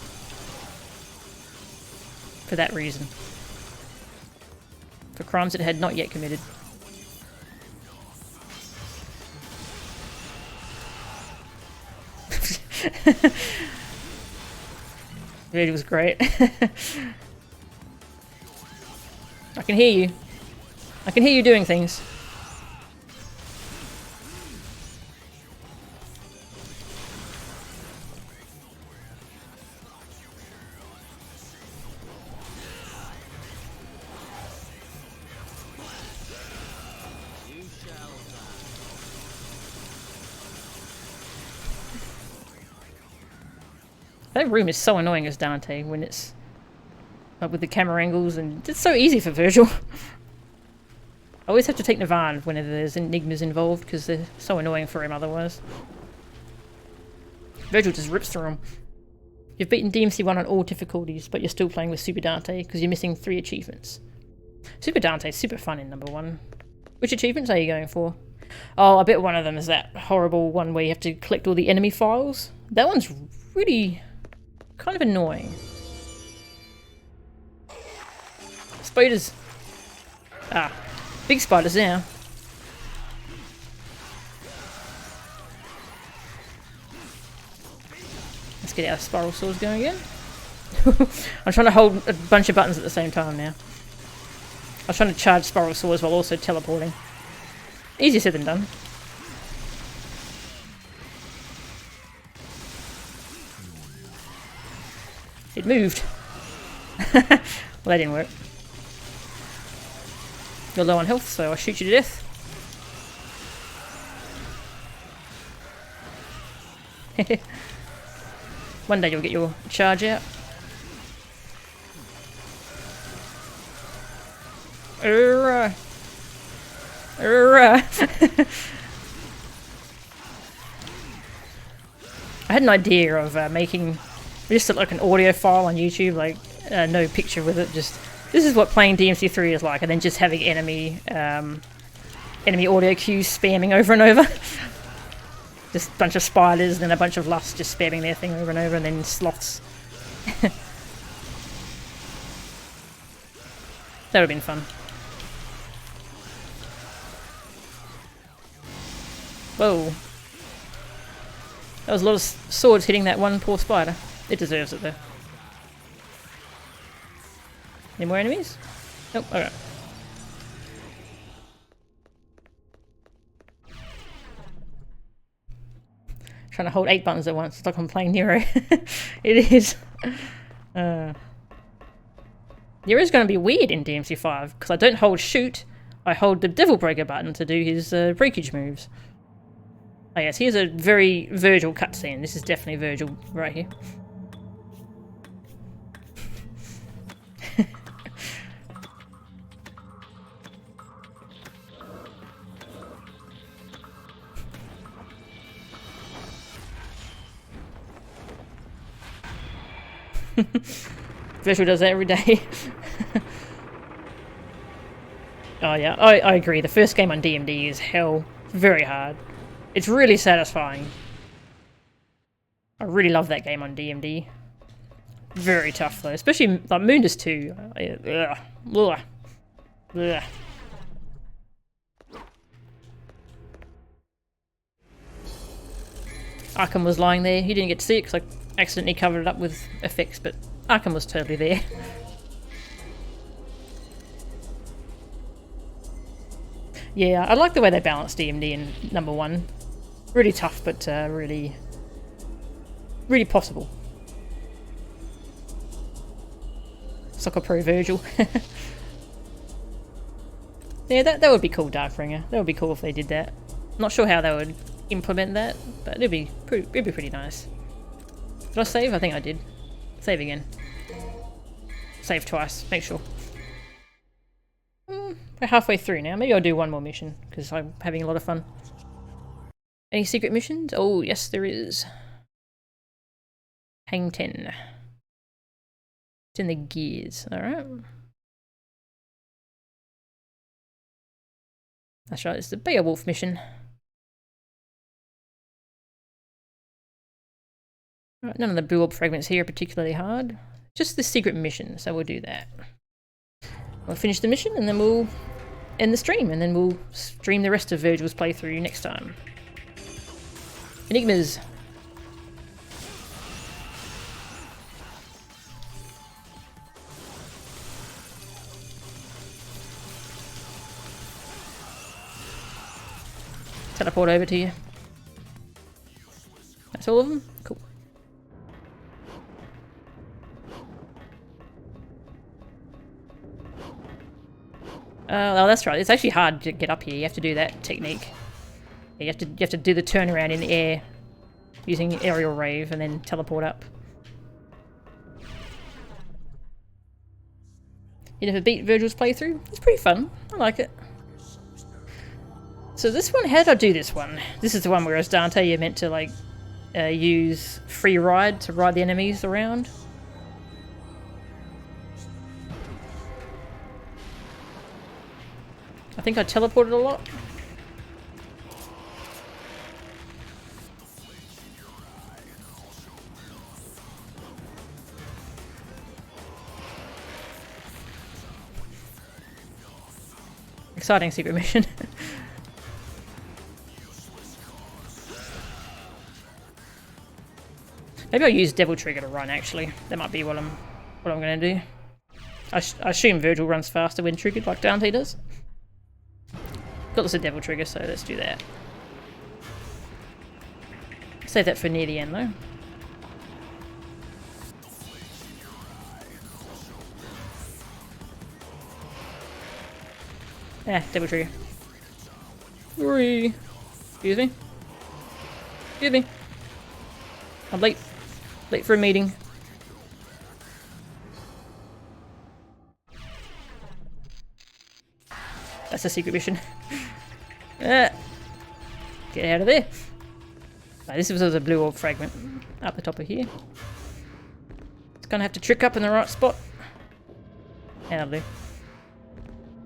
For that reason. For crimes it had not yet committed. It was great. I can hear you. I can hear you doing things. That room is so annoying as Dante when it's like with the camera angles, and it's so easy for Vergil. I always have to take Navan whenever there's enigmas involved because they're so annoying for him otherwise. Vergil just rips through them. You've beaten DMC1 on all difficulties, but you're still playing with Super Dante because you're missing 3 achievements. Super Dante is super fun in number 1. Which achievements are you going for? Oh, I bet one of them is that horrible one where you have to collect all the enemy files. That one's really kind of annoying. Spiders. Ah, big spiders now. Let's get our spiral swords going again. I'm trying to hold a bunch of buttons at the same time now. I was trying to charge spiral swords while also teleporting. Easier said than done. It moved. Well, that didn't work. You're low on health, so I'll shoot you to death. One day you'll get your charge out. I had an idea of making just like an audio file on YouTube, like no picture with it, just this is what playing DMC3 is like, and then just having enemy audio cues spamming over and over. Just a bunch of spiders and then a bunch of lusts just spamming their thing over and over, and then sloths. That would have been fun. Whoa. That was a lot of swords hitting that one poor spider. It deserves it though. Any more enemies? Nope, alright. Trying to hold 8 buttons at once. It's like I'm playing Nero. It is. Nero's going to be weird in DMC5 because I don't hold shoot. I hold the Devil Breaker button to do his breakage moves. Oh yes, here's a very Vergil cutscene. This is definitely Vergil right here. Vergil does that every day. Oh yeah, I agree. The first game on DMD is hell. Very hard. It's really satisfying. I really love that game on DMD. Very tough though, especially like Moondus 2. Ugh. Ugh. Ugh. Arkham was lying there. He didn't get to see it because I accidentally covered it up with effects, but Arkham was totally there. Yeah, I like the way they balanced DMD in number 1. Really tough, but really possible. Soccer Pro Vergil. Yeah, that would be cool, Darkbringer. That would be cool if they did that. Not sure how they would implement that, but it'd be pretty nice. Did I save? I think I did. Save again. Save twice. Make sure. We're halfway through now. Maybe I'll do one more mission because I'm having a lot of fun. Any secret missions? Oh, yes, there is. Hang 10. It's in the gears. Alright. That's right, it's the Beowulf mission. Right, none of the Beowulf fragments here are particularly hard. Just the secret mission, so we'll do that. We'll finish the mission and then we'll end the stream, and then we'll stream the rest of Vergil's playthrough next time. Enigmas. Teleport over to you. That's all of them? Cool. Oh, that's right. It's actually hard to get up here. You have to do that technique. You have to do the turnaround in the air using aerial rave and then teleport up. You never beat Vergil's playthrough? It's pretty fun. I like it. So this one, how did I do this one? This is the one where as Dante you're meant to like use free ride to ride the enemies around. I think I teleported a lot. Exciting secret mission. Maybe I'll use Devil Trigger to run, actually. That might be what I'm going to do. I assume Vergil runs faster when triggered, like Dante does. Got this a Devil Trigger, so let's do that. Save that for near the end, though. Yeah, Devil Trigger. Whee! Excuse me. Excuse me. I'm late. Late for a meeting. That's a secret mission. Get out of there. Right, this was a blue orb fragment up the top of here. It's gonna have to trick up in the right spot. Yeah, that'll do.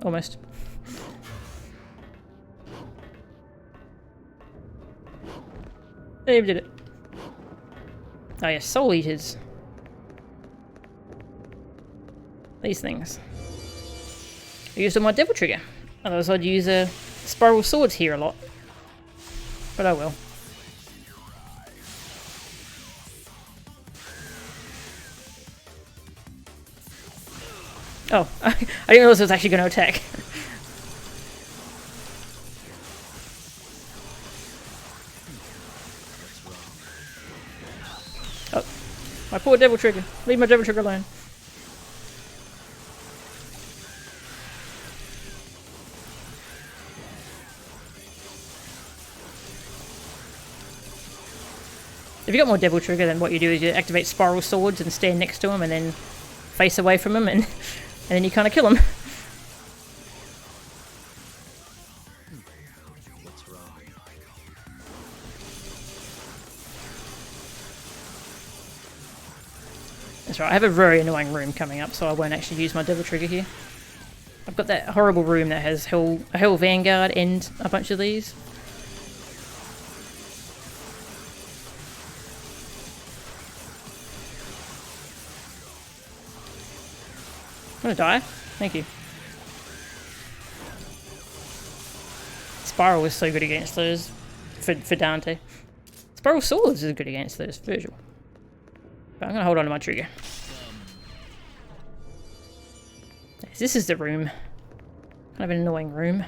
Almost. There, we did it. Oh yeah, soul eaters. These things. I used on my Devil Trigger. Otherwise I'd use spiral swords here a lot. But I will. Oh, I didn't realize it was actually going to attack. Oh, my poor Devil Trigger. Leave my Devil Trigger alone. If you got more Devil Trigger, then what you do is you activate spiral swords and stand next to him and then face away from him and then you kind of kill him. That's right, I have a very annoying room coming up, so I won't actually use my Devil Trigger here. I've got that horrible room that has a Hell Vanguard and a bunch of these. I'm gonna die. Thank you. Spiral is so good against those for Dante. Spiral swords is good against those Vergil. But I'm gonna hold on to my trigger. This is the room. Kind of an annoying room.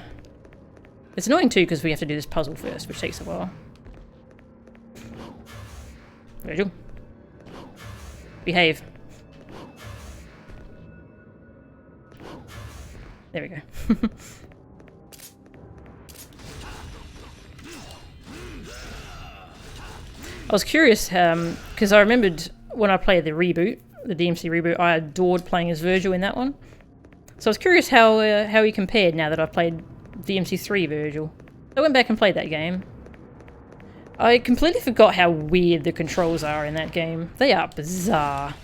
It's annoying too because we have to do this puzzle first, which takes a while. Vergil. Behave. There we go. I was curious, because I remembered when I played the reboot, the DMC reboot, I adored playing as Vergil in that one. So I was curious how he compared now that I've played DMC3 Vergil. I went back and played that game. I completely forgot how weird the controls are in that game. They are bizarre.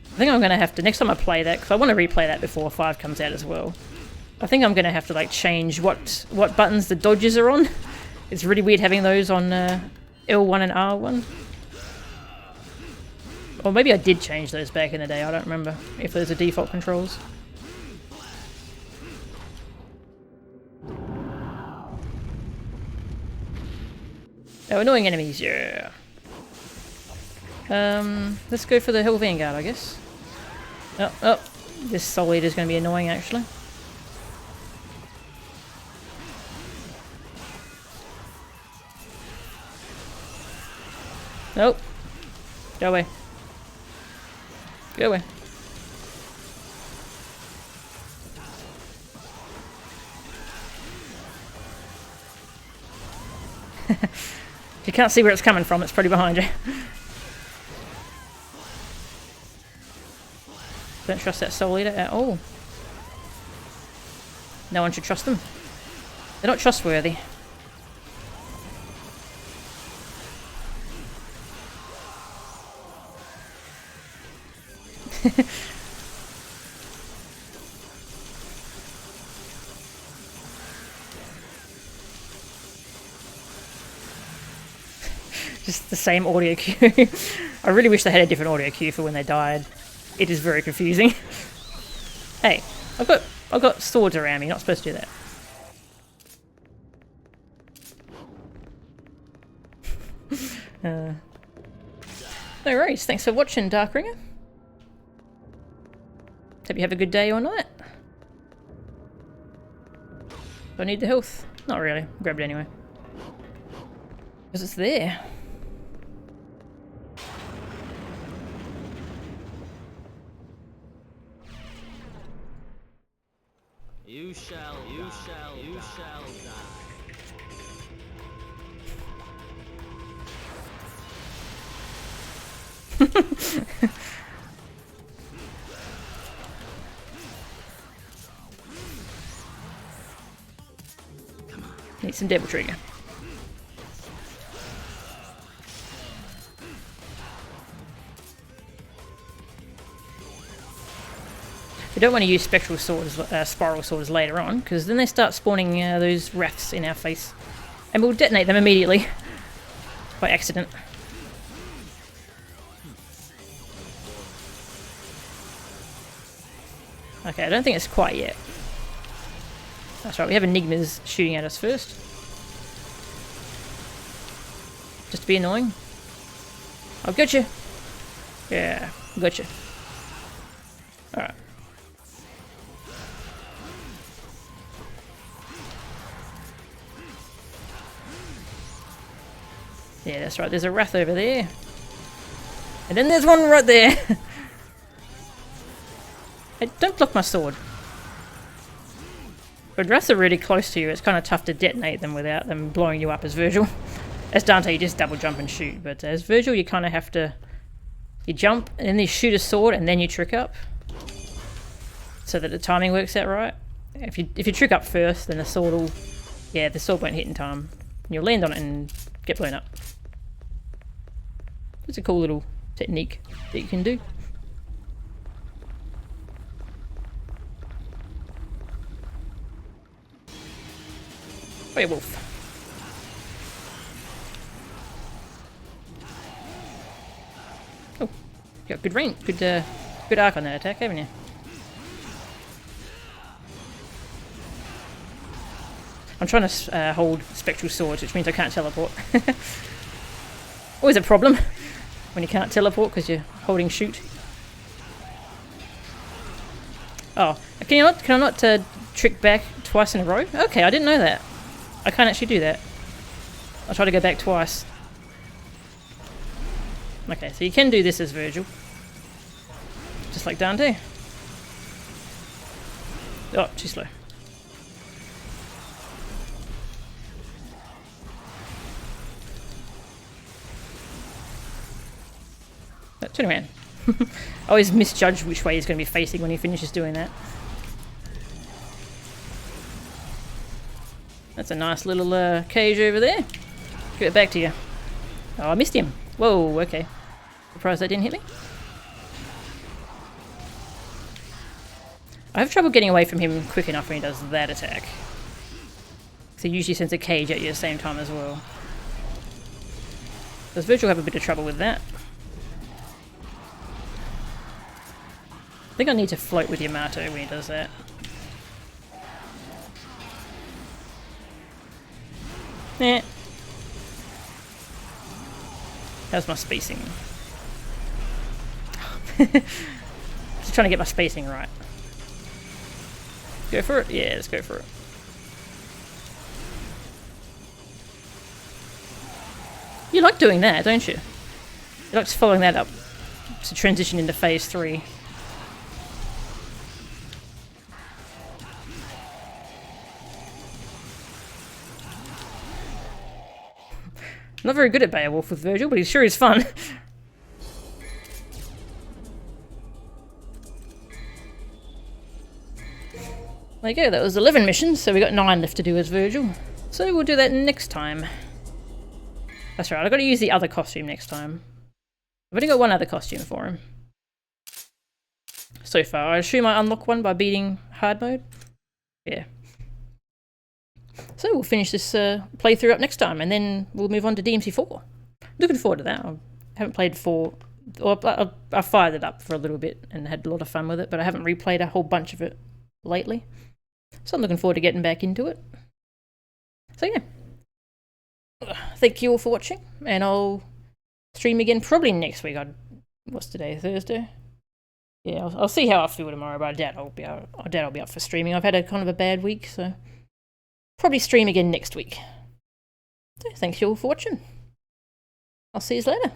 I think I'm going to have to, next time I play that, because I want to replay that before 5 comes out as well. I think I'm going to have to like change what buttons the dodges are on. It's really weird having those on L1 and R1. Or maybe I did change those back in the day, I don't remember if those are default controls. Oh, annoying enemies, yeah. Let's go for the Hell Vanguard, I guess. Oh, this Soul Eater is going to be annoying, actually. Nope. Go away. Go away. If you can't see where it's coming from, it's probably behind you. Don't trust that Soul Eater at all. No one should trust them. They're not trustworthy. Just the same audio cue. I really wish they had a different audio cue for when they died. It is very confusing. Hey, I've got swords around me. You're not supposed to do that. No worries. Thanks for watching, Darkringer. Hope you have a good day or night. Do I need the health? Not really. I'll grab it anyway. Because it's there. You shall die. Need some Devil Trigger. We don't want to use spectral swords, spiral swords later on, because then they start spawning those wraths in our face. And we'll detonate them immediately. By accident. Okay, I don't think it's quite yet. That's right, we have enigmas shooting at us first. Just to be annoying. I've got you. Yeah, got you. Alright. Yeah, that's right, there's a wrath over there. And then there's one right there. Hey, don't block my sword. But wraths are really close to you, it's kind of tough to detonate them without them blowing you up as Vergil. As Dante, you just double jump and shoot, but as Vergil, you kind of have to... You jump, and then you shoot a sword, and then you trick up. So that the timing works out right. If you trick up first, then the sword will... Yeah, the sword won't hit in time. And you'll land on it and get blown up. It's a cool little technique that you can do. Werewolf. Oh, you got good range, good arc on that attack, haven't you? I'm trying to hold spectral swords, which means I can't teleport. Always a problem when you can't teleport because you're holding shoot. Oh, can I not trick back twice in a row? Okay, I didn't know that. I can't actually do that. I'll try to go back twice. Okay, so you can do this as Vergil. Just like Dante. Oh, too slow. Turn around. I always misjudge which way he's going to be facing when he finishes doing that. That's a nice little cage over there. Give it back to you. Oh, I missed him. Whoa, okay. Surprised that didn't hit me. I have trouble getting away from him quick enough when he does that attack. So he usually sends a cage at you at the same time as well. Does Vergil have a bit of trouble with that? I think I need to float with Yamato when he does that. Eh. How's my spacing? Just trying to get my spacing right. Go for it? Yeah, let's go for it. You like doing that, don't you? You like following that up to transition into phase 3. Not very good at Beowulf with Vergil, but he sure is fun. There you go, that was 11 missions, so we got 9 left to do as Vergil. So we'll do that next time. That's right, I've got to use the other costume next time. I've only got one other costume for him. So far, I assume I unlock one by beating hard mode? Yeah. So we'll finish this playthrough up next time, and then we'll move on to DMC4. Looking forward to that. I haven't played 4 I fired it up for a little bit and had a lot of fun with it, but I haven't replayed a whole bunch of it lately. So I'm looking forward to getting back into it. So yeah, thank you all for watching, and I'll stream again probably next week. What's today? Thursday. Yeah, I'll see how I feel tomorrow, but I doubt I'll be up for streaming. I've had a kind of a bad week, so probably stream again next week. So thanks you all for watching. I'll see you later.